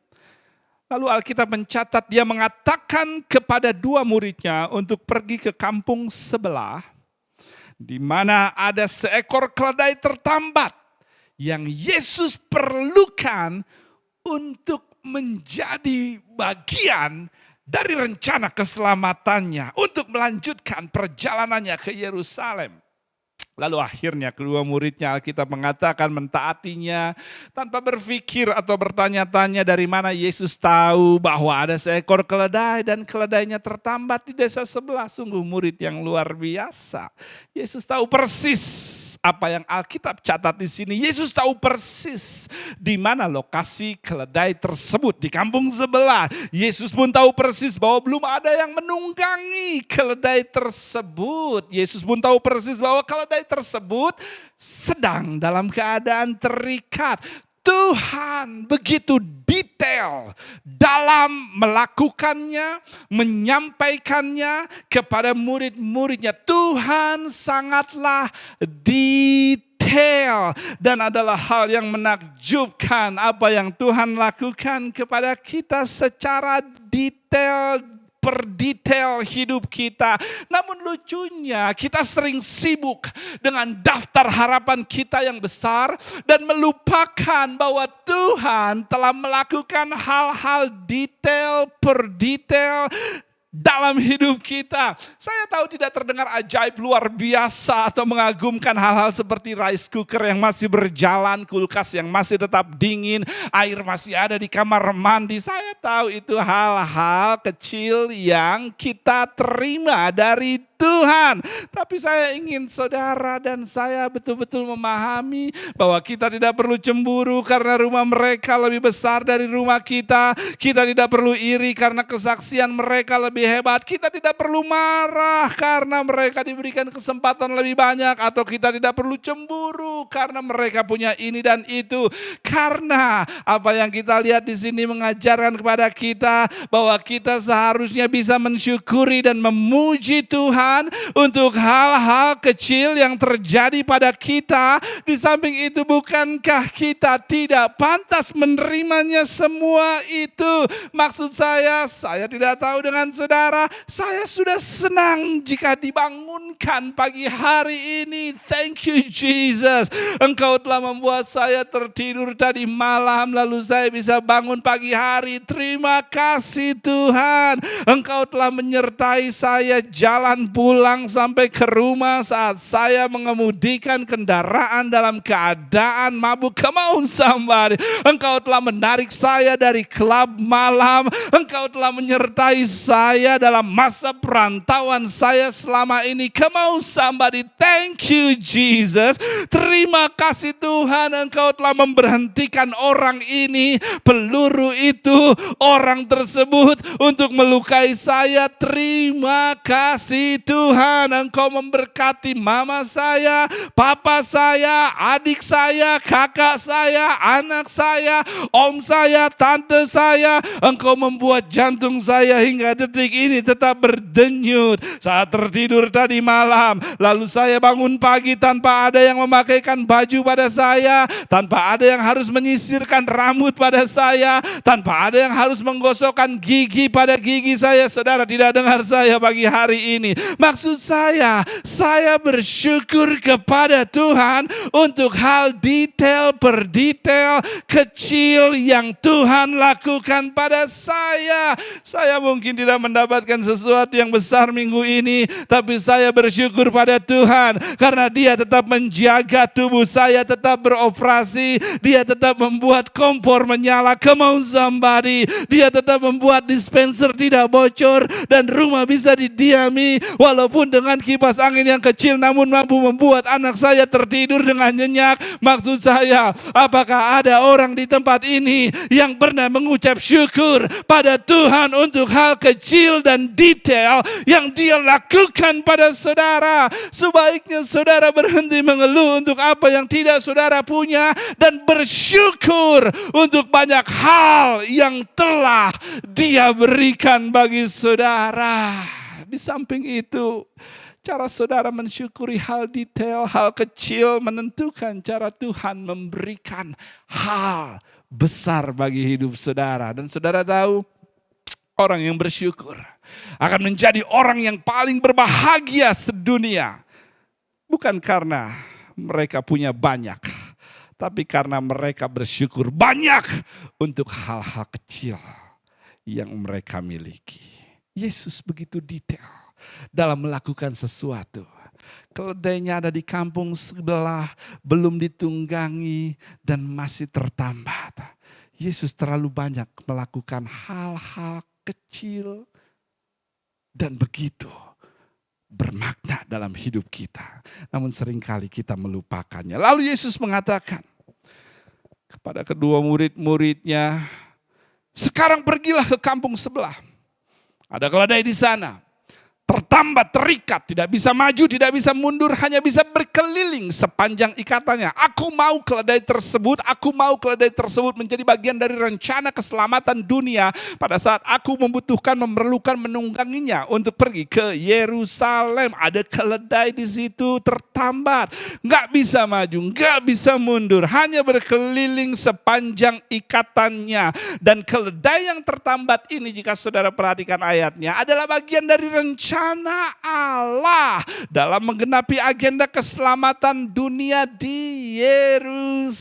Lalu Alkitab mencatat dia mengatakan kepada dua muridnya untuk pergi ke kampung sebelah, di mana ada seekor keledai tertambat yang Yesus perlukan untuk menjadi bagian dari rencana keselamatannya untuk melanjutkan perjalanannya ke Yerusalem. Lalu akhirnya kedua muridnya Alkitab mengatakan mentaatinya tanpa berpikir atau bertanya-tanya dari mana Yesus tahu bahwa ada seekor keledai dan keledainya tertambat di desa sebelah. Sungguh murid yang luar biasa. Yesus tahu persis apa yang Alkitab catat di sini. Yesus tahu persis di mana lokasi keledai tersebut di kampung sebelah. Yesus pun tahu persis bahwa belum ada yang menunggangi keledai tersebut. Yesus pun tahu persis bahwa keledai tersebut sedang dalam keadaan terikat. Tuhan begitu detail dalam melakukannya, menyampaikannya kepada murid-muridnya. Tuhan sangatlah detail dan adalah hal yang menakjubkan apa yang Tuhan lakukan kepada kita secara detail, per detail hidup kita. Namun lucunya kita sering sibuk dengan daftar harapan kita yang besar dan melupakan bahwa Tuhan telah melakukan hal-hal detail per detail dalam hidup kita. Saya tahu tidak terdengar ajaib luar biasa atau mengagumkan hal-hal seperti rice cooker yang masih berjalan, kulkas yang masih tetap dingin, air masih ada di kamar mandi. Saya tahu itu hal-hal kecil yang kita terima dari Tuhan. Tapi saya ingin saudara dan saya betul-betul memahami bahwa kita tidak perlu cemburu karena rumah mereka lebih besar dari rumah kita. Kita tidak perlu iri karena kesaksian mereka lebih hebat. Kita tidak perlu marah karena mereka diberikan kesempatan lebih banyak. Atau kita tidak perlu cemburu karena mereka punya ini dan itu. Karena apa yang kita lihat di sini mengajarkan kepada kita bahwa kita seharusnya bisa mensyukuri dan memuji Tuhan untuk hal-hal kecil yang terjadi pada kita. Di samping itu, bukankah kita tidak pantas menerimanya semua itu? Maksud saya tidak tahu dengan saudara, saya sudah senang jika dibangunkan pagi hari ini. Thank you Jesus. Engkau telah membuat saya tertidur tadi malam, lalu saya bisa bangun pagi hari. Terima kasih Tuhan. Engkau telah menyertai saya jalan pulang sampai ke rumah saat saya mengemudikan kendaraan dalam keadaan mabuk. Come on somebody. Engkau telah menarik saya dari klub malam. Engkau telah menyertai saya dalam masa perantauan saya selama ini. Come on somebody. Thank you Jesus. Terima kasih Tuhan, Engkau telah memberhentikan orang ini, peluru itu, orang tersebut untuk melukai saya. Terima kasih Tuhan, Engkau memberkati mama saya, papa saya, adik saya, kakak saya, anak saya, om saya, tante saya. Engkau membuat jantung saya hingga detik ini tetap berdenyut saat tertidur tadi malam. Lalu saya bangun pagi tanpa ada yang memakaikan baju pada saya, tanpa ada yang harus menyisirkan rambut pada saya, tanpa ada yang harus menggosokkan gigi pada gigi saya. Saudara tidak dengar saya pagi hari ini. Maksud saya bersyukur kepada Tuhan untuk hal detail per detail kecil yang Tuhan lakukan pada saya. Saya mungkin tidak mendapatkan sesuatu yang besar minggu ini, tapi saya bersyukur pada Tuhan karena Dia tetap menjaga tubuh saya tetap beroperasi. Dia tetap membuat kompor menyala. Come on somebody. Dia tetap membuat dispenser tidak bocor dan rumah bisa didiami walaupun dengan kipas angin yang kecil, namun mampu membuat anak saya tertidur dengan nyenyak. Maksud saya, apakah ada orang di tempat ini yang pernah mengucap syukur pada Tuhan untuk hal kecil dan detail yang Dia lakukan pada saudara? Sebaiknya saudara berhenti mengeluh untuk apa yang tidak saudara punya dan bersyukur untuk banyak hal yang telah Dia berikan bagi saudara. Di samping itu, cara saudara mensyukuri hal detail, hal kecil menentukan cara Tuhan memberikan hal besar bagi hidup saudara. Dan saudara tahu, orang yang bersyukur akan menjadi orang yang paling berbahagia sedunia. Bukan karena mereka punya banyak, tapi karena mereka bersyukur banyak untuk hal-hal kecil yang mereka miliki. Yesus begitu detail dalam melakukan sesuatu. Keledainya ada di kampung sebelah, belum ditunggangi dan masih tertambat. Yesus terlalu banyak melakukan hal-hal kecil dan begitu bermakna dalam hidup kita. Namun seringkali kita melupakannya. Lalu Yesus mengatakan kepada kedua murid-muridnya, sekarang pergilah ke kampung sebelah. Ada keledai di sana. Tertambat, terikat, tidak bisa maju, tidak bisa mundur, hanya bisa berkeliling sepanjang ikatannya. Aku mau keledai tersebut menjadi bagian dari rencana keselamatan dunia pada saat aku memerlukan menungganginya untuk pergi ke Yerusalem. Ada keledai di situ tertambat, nggak bisa maju, nggak bisa mundur, hanya berkeliling sepanjang ikatannya. Dan keledai yang tertambat ini, jika saudara perhatikan ayatnya, adalah bagian dari rencana Allah dalam menggenapi agenda keselamatan dunia di Yerusalem.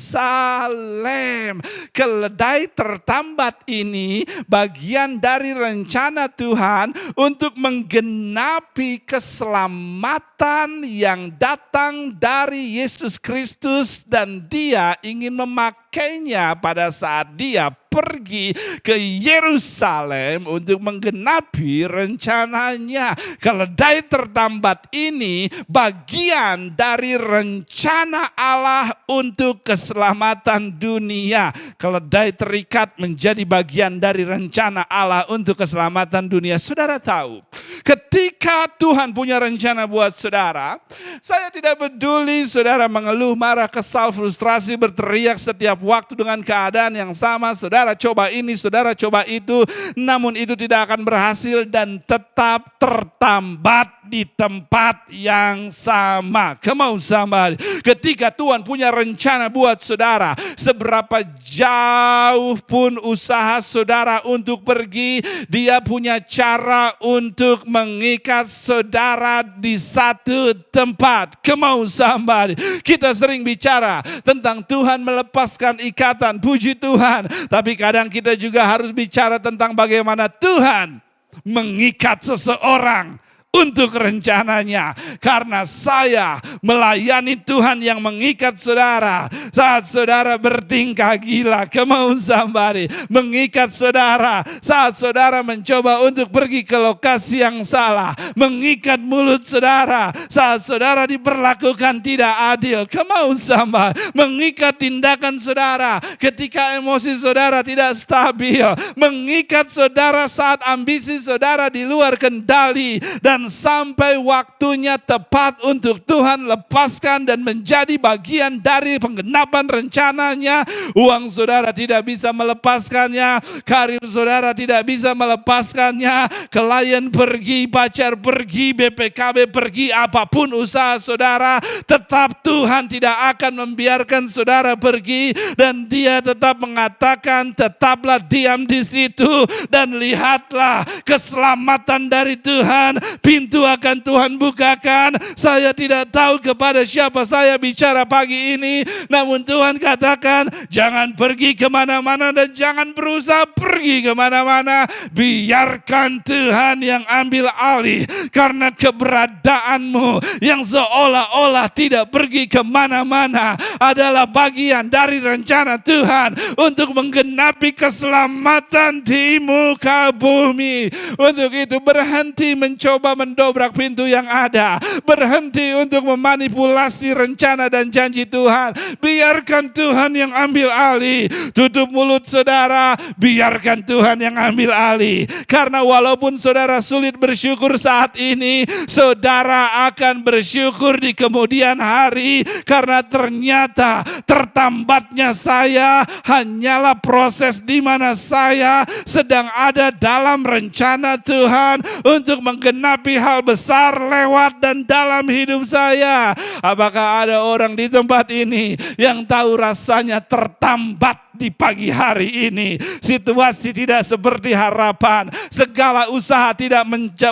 Keledai tertambat ini bagian dari rencana Tuhan untuk menggenapi keselamatan yang datang dari Yesus Kristus, dan Dia ingin memakainya pada saat Dia pergi ke Yerusalem untuk menggenapi rencananya. Keledai tertambat ini bagian dari rencana Allah untuk keselamatan dunia. Keledai terikat menjadi bagian dari rencana Allah untuk keselamatan dunia. Saudara tahu, ketika Tuhan punya rencana buat saudara, saya tidak peduli saudara mengeluh, marah, kesal, frustrasi, berteriak setiap waktu dengan keadaan yang sama. Saudara coba ini, saudara coba itu, namun itu tidak akan berhasil dan tetap tertambat di tempat yang sama. Come on somebody. Ketika Tuhan punya rencana buat saudara, seberapa jauh pun usaha saudara untuk pergi, Dia punya cara untuk mengikat saudara di satu tempat. Come on somebody. Kita sering bicara tentang Tuhan melepaskan ikatan, puji Tuhan. Tapi kadang kita juga harus bicara tentang bagaimana Tuhan mengikat seseorang untuk rencananya. Karena saya melayani Tuhan yang mengikat saudara saat saudara bertingkah gila. Come on somebody. Mengikat saudara saat saudara mencoba untuk pergi ke lokasi yang salah. Mengikat mulut saudara saat saudara diperlakukan tidak adil. Come on somebody. Mengikat tindakan saudara ketika emosi saudara tidak stabil. Mengikat saudara saat ambisi saudara di luar kendali. Dan sampai waktunya tepat untuk Tuhan lepaskan dan menjadi bagian dari penggenapan rencananya. Uang saudara tidak bisa melepaskannya, karir saudara tidak bisa melepaskannya, klien pergi, pacar pergi, BPKB pergi, apapun usaha saudara, tetap Tuhan tidak akan membiarkan saudara pergi. Dan Dia tetap mengatakan, tetaplah diam di situ dan lihatlah keselamatan dari Tuhan. Pintu akan Tuhan bukakan. Saya tidak tahu kepada siapa saya bicara pagi ini, namun Tuhan katakan, jangan pergi kemana-mana dan jangan berusaha pergi kemana-mana. Biarkan Tuhan yang ambil alih, karena keberadaanmu yang seolah-olah tidak pergi kemana-mana adalah bagian dari rencana Tuhan untuk menggenapi keselamatan di muka bumi. Untuk itu berhenti mencoba mendobrak pintu yang ada. Berhenti untuk memanipulasi rencana dan janji Tuhan. Biarkan Tuhan yang ambil alih. Tutup mulut saudara, biarkan Tuhan yang ambil alih. Karena walaupun saudara sulit bersyukur saat ini, saudara akan bersyukur di kemudian hari. Karena ternyata tertambatnya saya hanyalah proses di mana saya sedang ada dalam rencana Tuhan untuk menggenapi hal besar lewat dan dalam hidup saya. Apakah ada orang di tempat ini yang tahu rasanya tertambat di pagi hari ini? Situasi tidak seperti harapan. Segala usaha tidak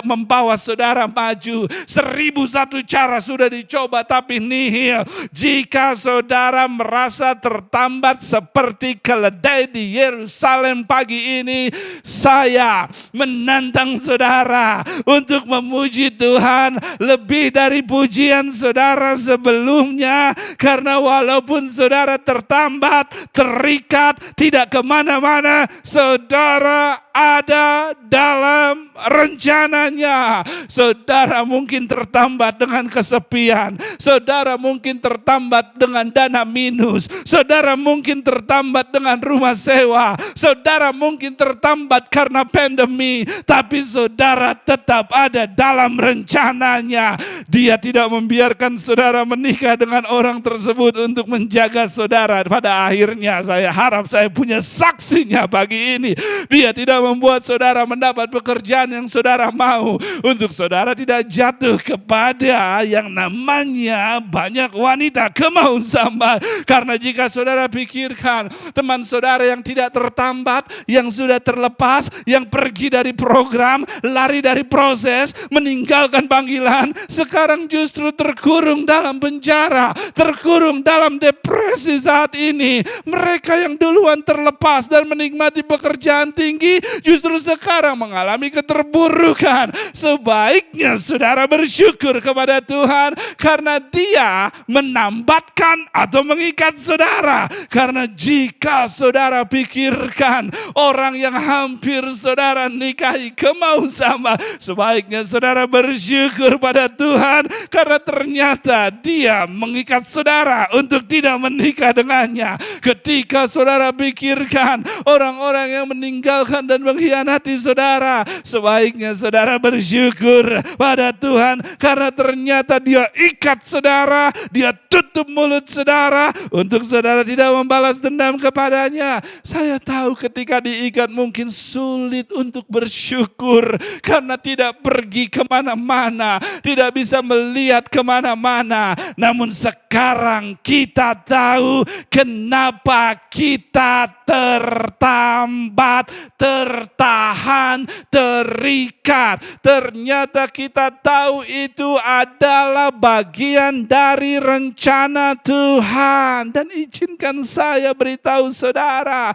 membawa saudara maju. 1001 cara sudah dicoba tapi nihil. Jika saudara merasa tertambat seperti keledai di Yerusalem pagi ini, saya menantang saudara untuk memuji Tuhan lebih dari pujian saudara sebelumnya. Karena walaupun saudara tertambat, terikat, tidak kemana-mana, saudara ada dalam rencananya. Saudara mungkin tertambat dengan kesepian. Saudara mungkin tertambat dengan dana minus. Saudara mungkin tertambat dengan rumah sewa. Saudara mungkin tertambat karena pandemi. Tapi saudara tetap ada dalam rencananya. Dia tidak membiarkan saudara menikah dengan orang tersebut untuk menjaga saudara. Pada akhirnya saya harap saya punya saksinya pagi ini. Dia tidak membuat saudara mendapat pekerjaan yang saudara mau. Untuk saudara tidak jatuh kepada yang namanya banyak wanita kemau sambat. Karena jika saudara pikirkan teman saudara yang tidak tertambat, yang sudah terlepas, yang pergi dari program, lari dari proses, meninggalkan panggilan, sekarang justru terkurung dalam penjara, terkurung dalam depresi saat ini. Mereka yang duluan terlepas dan menikmati pekerjaan tinggi justru sekarang mengalami keterburukan. Sebaiknya saudara bersyukur kepada Tuhan karena Dia menambatkan atau mengikat saudara. Karena jika saudara pikirkan orang yang hampir saudara nikahi kemau sama, sebaiknya saudara bersyukur pada Tuhan karena ternyata Dia mengikat saudara untuk tidak menikah dengannya. Ketika saudara pikirkan orang-orang yang meninggalkan dan mengkhianati saudara, sebaiknya saudara bersyukur pada Tuhan karena ternyata Dia ikat saudara, Dia tutup mulut saudara untuk saudara tidak membalas dendam kepadanya. Saya tahu ketika diikat mungkin sulit untuk bersyukur karena tidak pergi kemana-mana, tidak bisa melihat kemana-mana. Namun sekarang kita tahu kenapa kita tertambat, tertahan, terikat. Ternyata kita tahu itu adalah bagian dari rencana Tuhan. Dan izinkan saya beritahu saudara,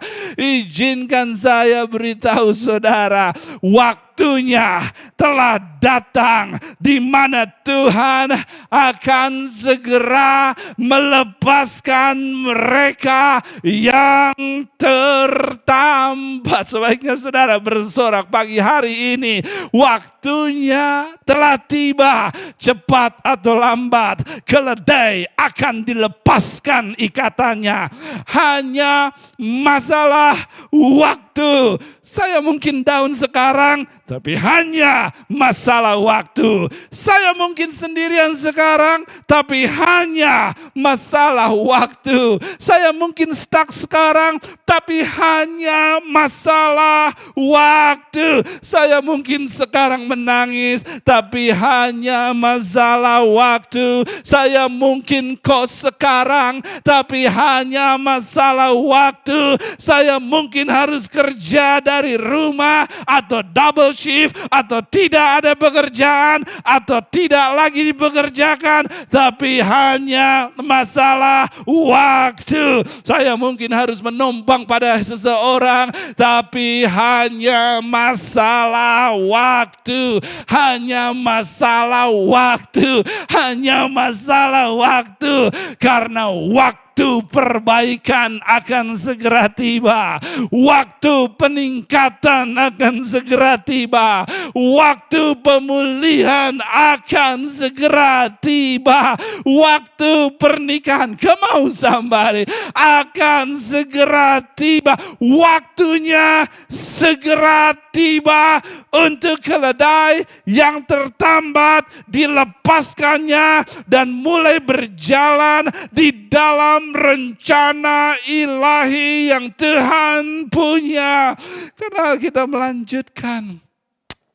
waktunya telah datang di mana Tuhan akan segera melepaskan mereka yang tertambat. Sebaiknya saudara bersorak pagi hari ini, waktunya telah tiba. Cepat atau lambat, keledai akan dilepaskan ikatannya. Hanya masalah waktu. Saya mungkin down sekarang, tapi hanya masalah waktu. Saya mungkin sendirian sekarang, tapi hanya masalah waktu. Saya mungkin stuck sekarang, tapi hanya masalah waktu. Saya mungkin sekarang menangis, tapi hanya masalah waktu. Saya mungkin kos sekarang, tapi hanya masalah waktu. Saya mungkin harus kerja dari rumah atau double shift atau tidak ada pekerjaan atau tidak lagi dipekerjakan, tapi hanya masalah waktu. Saya mungkin harus menumpang pada seseorang, tapi hanya masalah waktu. Hanya masalah waktu. Hanya masalah waktu. Karena waktu perbaikan akan segera tiba. Waktu peningkatan akan segera tiba. Waktu pemulihan akan segera tiba. Waktu pernikahan, come on somebody, akan segera tiba. Waktunya segera tiba untuk keledai yang tertambat dilepaskannya dan mulai berjalan di dalam rencana ilahi yang Tuhan punya. Karena kita melanjutkan,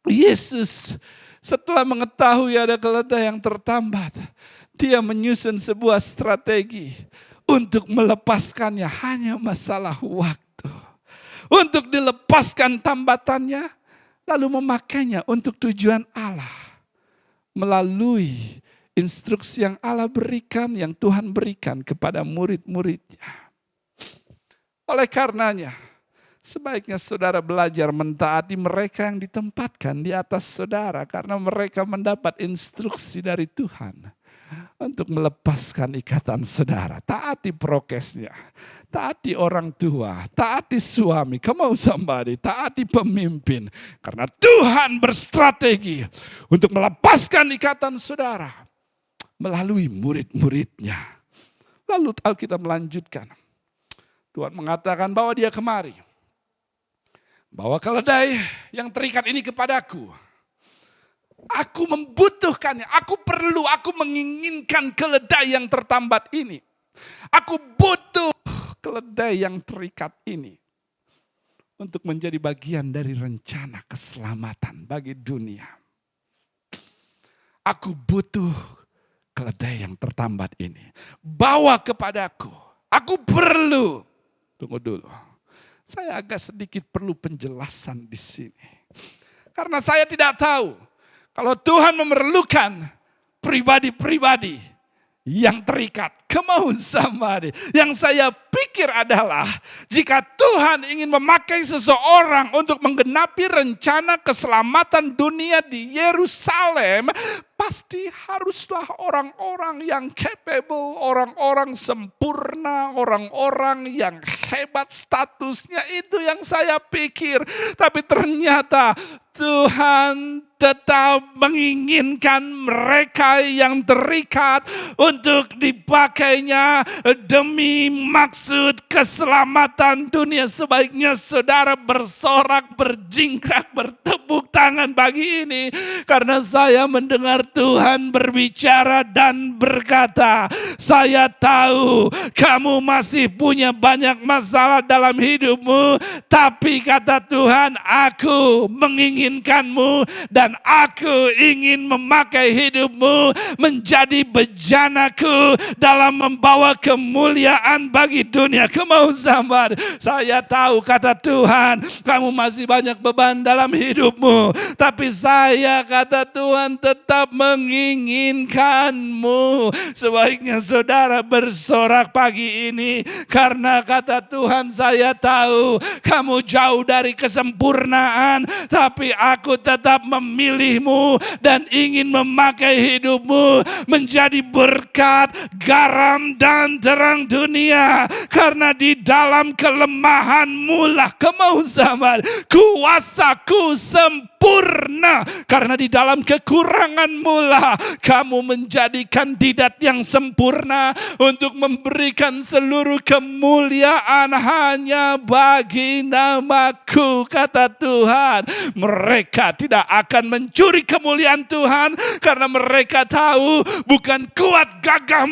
Yesus setelah mengetahui ada keledai yang tertambat, Dia menyusun sebuah strategi untuk melepaskannya. Hanya masalah waktu. Untuk dilepaskan tambatannya, lalu memakainya untuk tujuan Allah. Melalui instruksi yang Allah berikan, yang Tuhan berikan kepada murid-muridnya. Oleh karenanya, sebaiknya saudara belajar mentaati mereka yang ditempatkan di atas saudara. Karena mereka mendapat instruksi dari Tuhan untuk melepaskan ikatan saudara. Taati prokesnya, Taati orang tua, taati suami, come on somebody, taati pemimpin. Karena Tuhan berstrategi untuk melepaskan ikatan saudara melalui murid-muridnya. Lalu Alkitab melanjutkan. Tuhan mengatakan bahwa dia kemari. Bawa keledai yang terikat ini kepadaku. Aku membutuhkannya, aku perlu, aku menginginkan keledai yang tertambat ini. Aku butuh keledai yang terikat ini untuk menjadi bagian dari rencana keselamatan bagi dunia. Aku butuh keledai yang tertambat ini. Bawa kepadaku. Aku perlu. Tunggu dulu. Saya agak sedikit perlu penjelasan di sini. Karena saya tidak tahu kalau Tuhan memerlukan pribadi-pribadi yang terikat. Come on somebody. Yang saya pikir adalah jika Tuhan ingin memakai seseorang untuk menggenapi rencana keselamatan dunia di Yerusalem, pasti haruslah orang-orang yang capable, orang-orang sempurna, orang-orang yang hebat statusnya. Itu yang saya pikir. Tapi ternyata Tuhan tetap menginginkan mereka yang terikat untuk dipakainya demi maksud keselamatan dunia. Sebaiknya saudara bersorak, berjingkrak, bertepuk tangan bagi ini. Karena saya mendengar Tuhan berbicara dan berkata, saya tahu kamu masih punya banyak masalah dalam hidupmu. Tapi kata Tuhan, aku menginginkanmu dan aku ingin memakai hidupmu menjadi bejanaku dalam membawa kemuliaan bagi dunia. Kemau sambar. Saya tahu kata Tuhan, kamu masih banyak beban dalam hidupmu. Tapi saya kata Tuhan tetap menginginkanmu. Sebaiknya saudara bersorak pagi ini. Karena kata Tuhan, saya tahu kamu jauh dari kesempurnaan. Tapi aku tetap memilihmu dan ingin memakai hidupmu menjadi berkat, garam dan terang dunia. Karena di dalam kelemahanmu lah kemauan kuasaku sempurna. Karena di dalam kekuranganmu lah kamu menjadi kandidat yang sempurna untuk memberikan seluruh kemuliaan hanya bagi namaku. Kata Tuhan, mereka tidak akan mencuri kemuliaan Tuhan karena mereka tahu bukan kuat gagah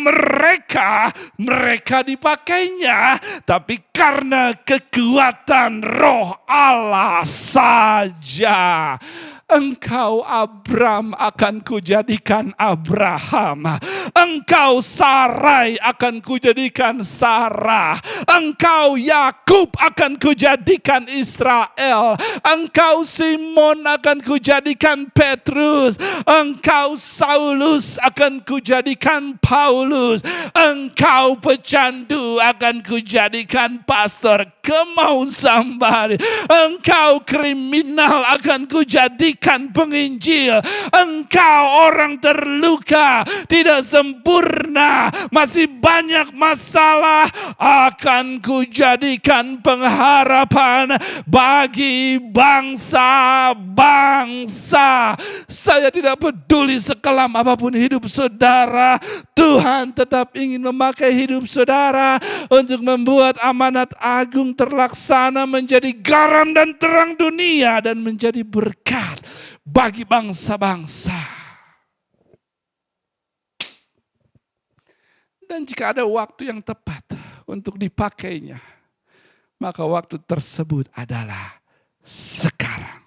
mereka dipakainya, tapi karena kekuatan Roh Allah saja. Engkau Abram akan kujadikan Abraham. Engkau Sarai akan kujadikan Sarah. Engkau Yakub akan kujadikan Israel. Engkau Simon akan kujadikan Petrus. Engkau Saulus akan kujadikan Paulus. Engkau pecandu akan kujadikan pastor. Kemau sambar. Engkau kriminal akan kujadikan penginjil. Engkau orang terluka, tidak sempurna, masih banyak masalah, akan kujadikan pengharapan bagi bangsa-bangsa. Saya tidak peduli sekelam apapun hidup saudara, Tuhan tetap ingin memakai hidup saudara untuk membuat amanat agung terlaksana, menjadi garam dan terang dunia dan menjadi berkat bagi bangsa-bangsa. Dan jika ada waktu yang tepat untuk dipakainya, maka waktu tersebut adalah sekarang.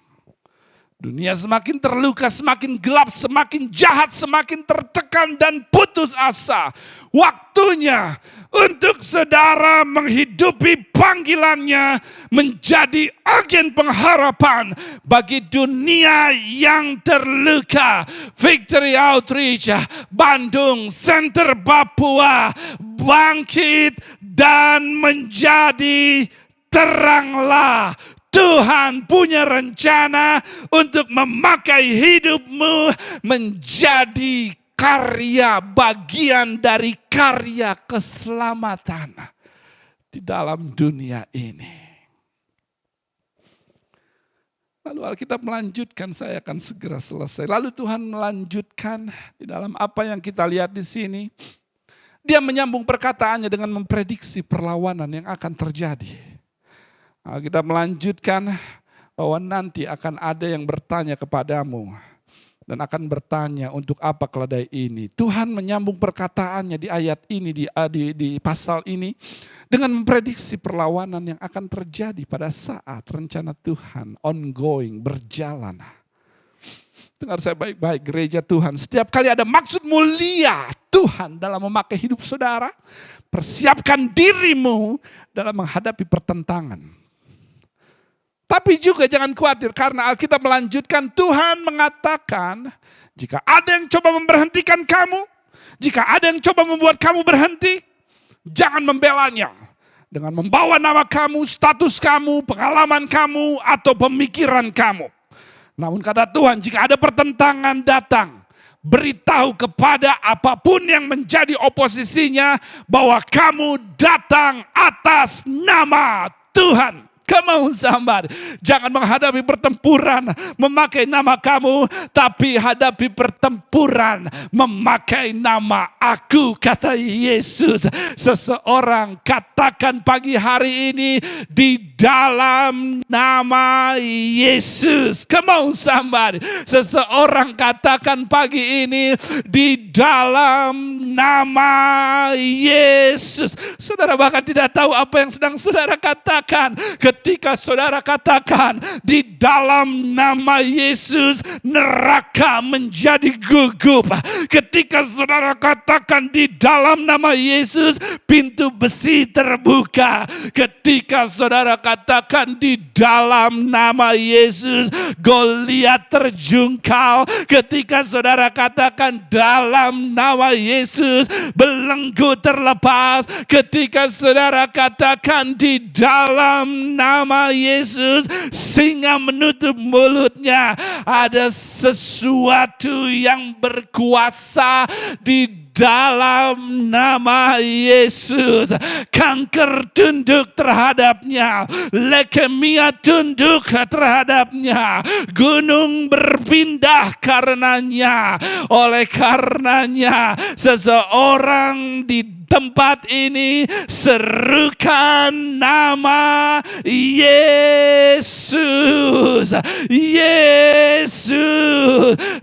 Dunia semakin terluka, semakin gelap, semakin jahat, semakin tertekan dan putus asa. Waktunya untuk saudara menghidupi panggilannya, menjadi agen pengharapan bagi dunia yang terluka. Victory Outreach Bandung Center Papua bangkit dan menjadi teranglah. Tuhan punya rencana untuk memakai hidupmu menjadi karya, bagian dari karya keselamatan di dalam dunia ini. Lalu Alkitab melanjutkan, saya akan segera selesai. Lalu Tuhan melanjutkan di dalam apa yang kita lihat di sini. Dia menyambung perkataannya dengan memprediksi perlawanan yang akan terjadi. Kita melanjutkan bahwa nanti akan ada yang bertanya kepadamu dan akan bertanya untuk apa keledai ini. Tuhan menyambung perkataannya di ayat ini, di pasal ini dengan memprediksi perlawanan yang akan terjadi pada saat rencana Tuhan ongoing, berjalan. Dengar saya baik-baik, gereja Tuhan. Setiap kali ada maksud mulia Tuhan dalam memakai hidup saudara, persiapkan dirimu dalam menghadapi pertentangan. Tapi juga jangan khawatir karena Alkitab melanjutkan, Tuhan mengatakan, jika ada yang coba memberhentikan kamu, jika ada yang coba membuat kamu berhenti, jangan membelanya dengan membawa nama kamu, status kamu, pengalaman kamu, atau pemikiran kamu. Namun kata Tuhan, jika ada pertentangan datang, beritahu kepada apapun yang menjadi oposisinya bahwa kamu datang atas nama Tuhan. Come on somebody. Jangan menghadapi pertempuran memakai nama kamu, tapi hadapi pertempuran memakai nama aku, kata Yesus. Seseorang katakan pagi hari ini, di dalam nama Yesus. Come on somebody. Seseorang katakan pagi ini, di dalam nama Yesus. Saudara bahkan tidak tahu apa yang sedang saudara katakan. Ketika saudara katakan di dalam nama Yesus, neraka menjadi gugup. Ketika saudara katakan di dalam nama Yesus, pintu besi terbuka. Ketika saudara katakan di dalam nama Yesus, Goliat terjungkal. Ketika saudara katakan dalam nama Yesus, belenggu terlepas. Ketika saudara katakan di dalam nama Yesus, singa menutup mulutnya. Ada sesuatu yang berkuasa di dalam nama Yesus. Kanker tunduk terhadapnya, leukemia tunduk terhadapnya, gunung berpindah karenanya. Oleh karenanya, seseorang di tempat ini serukan nama Yesus. Yesus.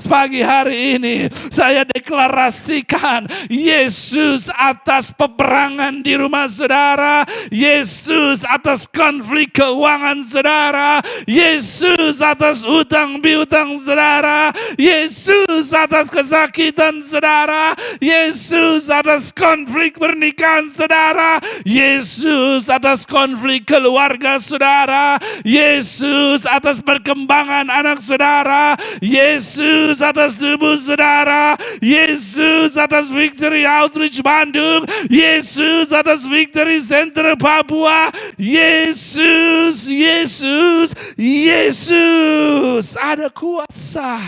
Pagi hari ini saya deklarasikan Yesus atas peperangan di rumah saudara, Yesus atas konflik keuangan saudara, Yesus atas utang piutang saudara, Yesus atas kesakitan saudara, Yesus atas konflik pernikahan saudara, Yesus atas konflik keluarga saudara, Yesus atas perkembangan anak saudara, Yesus atas tubuh saudara, Yesus atas Victory Outreach Bandung, Yesus atas Victory Center Papua, Yesus, Yesus, Yesus. Ada kuasa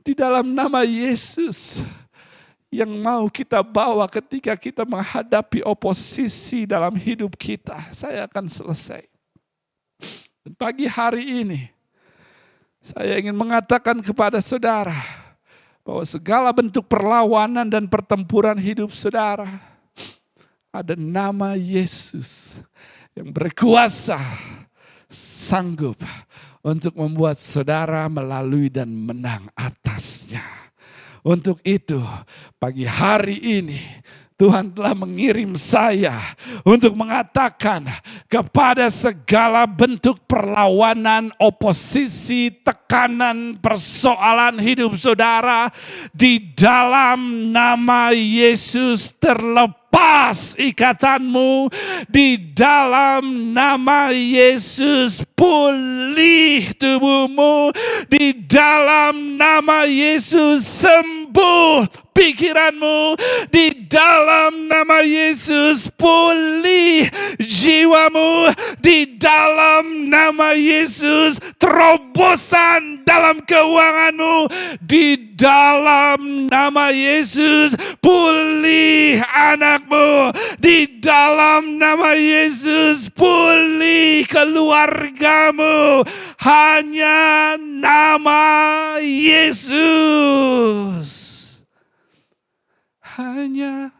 di dalam nama Yesus yang mau kita bawa ketika kita menghadapi oposisi dalam hidup kita. Saya akan selesai. Dan pagi hari ini, saya ingin mengatakan kepada saudara, bahwa segala bentuk perlawanan dan pertempuran hidup saudara, ada nama Yesus yang berkuasa, sanggup untuk membuat saudara melalui dan menang atasnya. Untuk itu, pagi hari ini Tuhan telah mengirim saya untuk mengatakan kepada segala bentuk perlawanan, oposisi, tekanan, persoalan hidup saudara, di dalam nama Yesus terlepas ikatanmu, di dalam nama Yesus pulih tubuhmu, di dalam nama Yesus sembuh pikiranmu, di dalam nama Yesus pulih jiwamu, di dalam nama Yesus terobosan dalam keuanganmu, di dalam nama Yesus pulih anakmu, Di dalam nama Yesus pulih keluargamu. Hanya nama Yesus. Hanya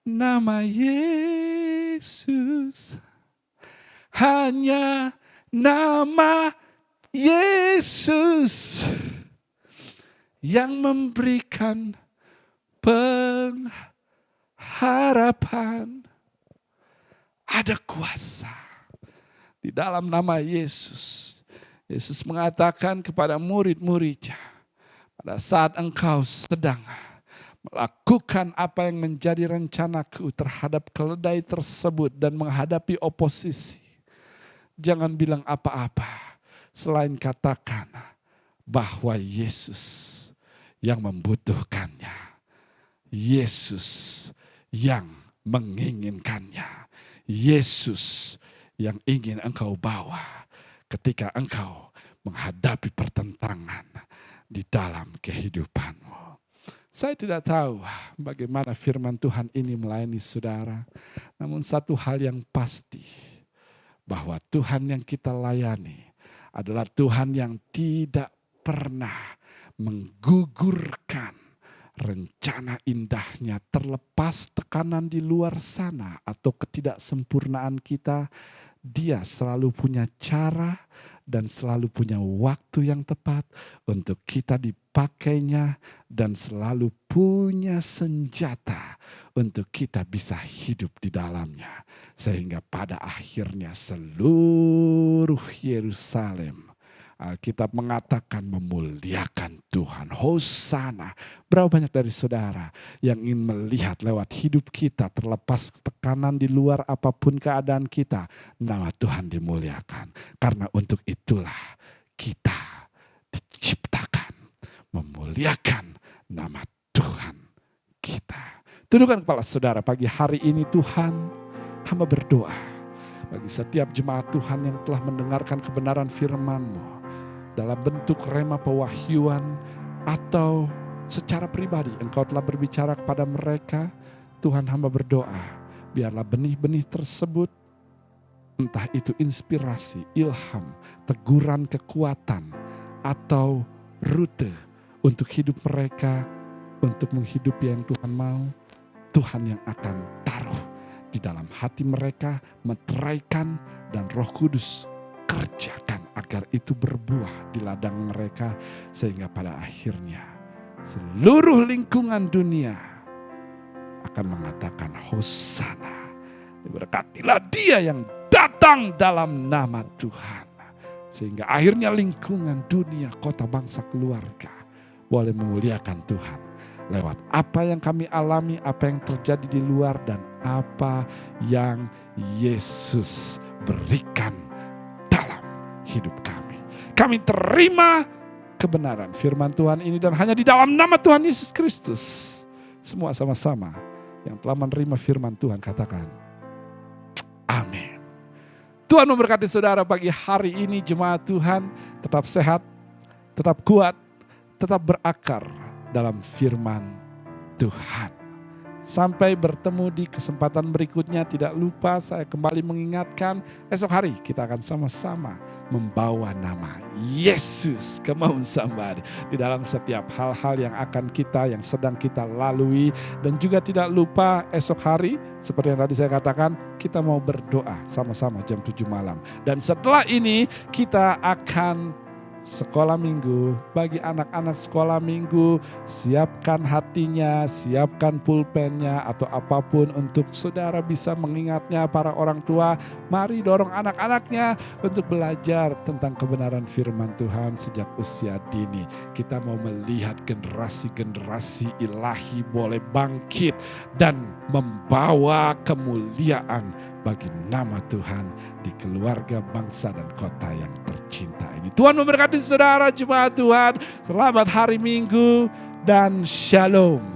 nama Yesus. Hanya nama Yesus yang memberikan pengharapan. Ada kuasa di dalam nama Yesus. Yesus mengatakan kepada murid-muridnya, pada saat engkau sedang melakukan apa yang menjadi rencanaku terhadap keledai tersebut dan menghadapi oposisi, jangan bilang apa-apa selain katakan bahwa Yesus yang membutuhkannya. Yesus yang menginginkannya. Yesus yang ingin engkau bawa ketika engkau menghadapi pertentangan di dalam kehidupanmu. Saya tidak tahu bagaimana firman Tuhan ini melayani saudara. Namun satu hal yang pasti, bahwa Tuhan yang kita layani adalah Tuhan yang tidak pernah menggugurkan rencana indahnya, terlepas tekanan di luar sana atau ketidaksempurnaan kita. Dia selalu punya cara dan selalu punya waktu yang tepat untuk kita dipakainya, dan selalu punya senjata untuk kita bisa hidup di dalamnya. Sehingga pada akhirnya seluruh Yerusalem, Alkitab mengatakan, memuliakan Tuhan. Hosana. Berapa banyak dari saudara yang ingin melihat lewat hidup kita, terlepas tekanan di luar apapun keadaan kita, nama Tuhan dimuliakan. Karena untuk itulah kita diciptakan memuliakan nama Tuhan kita. Tundukkan kepala saudara pagi hari ini. Tuhan, hamba berdoa bagi setiap jemaat Tuhan yang telah mendengarkan kebenaran firman-Mu dalam bentuk rema pewahyuan atau secara pribadi Engkau telah berbicara kepada mereka. Tuhan, hamba berdoa, biarlah benih-benih tersebut, entah itu inspirasi, ilham, teguran, kekuatan, atau rute untuk hidup mereka, untuk menghidupi yang Tuhan mau, Tuhan yang akan taruh di dalam hati mereka, meteraikan, dan Roh Kudus kerjakan agar itu berbuah di ladang mereka, sehingga pada akhirnya seluruh lingkungan dunia akan mengatakan Hosana. Diberkatilah dia yang datang dalam nama Tuhan. Sehingga akhirnya lingkungan dunia, kota, bangsa, keluarga boleh memuliakan Tuhan lewat apa yang kami alami, apa yang terjadi di luar, dan apa yang Yesus berikan dalam hidup kami. Kami terima kebenaran firman Tuhan ini, dan hanya di dalam nama Tuhan Yesus Kristus. Semua sama-sama yang telah menerima firman Tuhan katakan amin. Tuhan memberkati saudara pagi hari ini. Jemaat Tuhan tetap sehat, tetap kuat, tetap berakar dalam firman Tuhan. Sampai bertemu di kesempatan berikutnya. Tidak lupa saya kembali mengingatkan, esok hari kita akan sama-sama membawa nama Yesus. Come on somebody. Di dalam setiap hal-hal yang sedang kita lalui. Dan juga tidak lupa esok hari, seperti yang tadi saya katakan, kita mau berdoa sama-sama jam 7 malam. Dan setelah ini kita akan sekolah minggu. Bagi anak-anak sekolah minggu, siapkan hatinya, siapkan pulpennya atau apapun untuk saudara bisa mengingatnya. Para orang tua, mari dorong anak-anaknya untuk belajar tentang kebenaran firman Tuhan sejak usia dini. Kita mau melihat generasi-generasi ilahi boleh bangkit dan membawa kemuliaan bagi nama Tuhan di keluarga, bangsa, dan kota yang tercinta ini. Tuhan memberkati saudara jemaat Tuhan. Selamat hari Minggu dan shalom.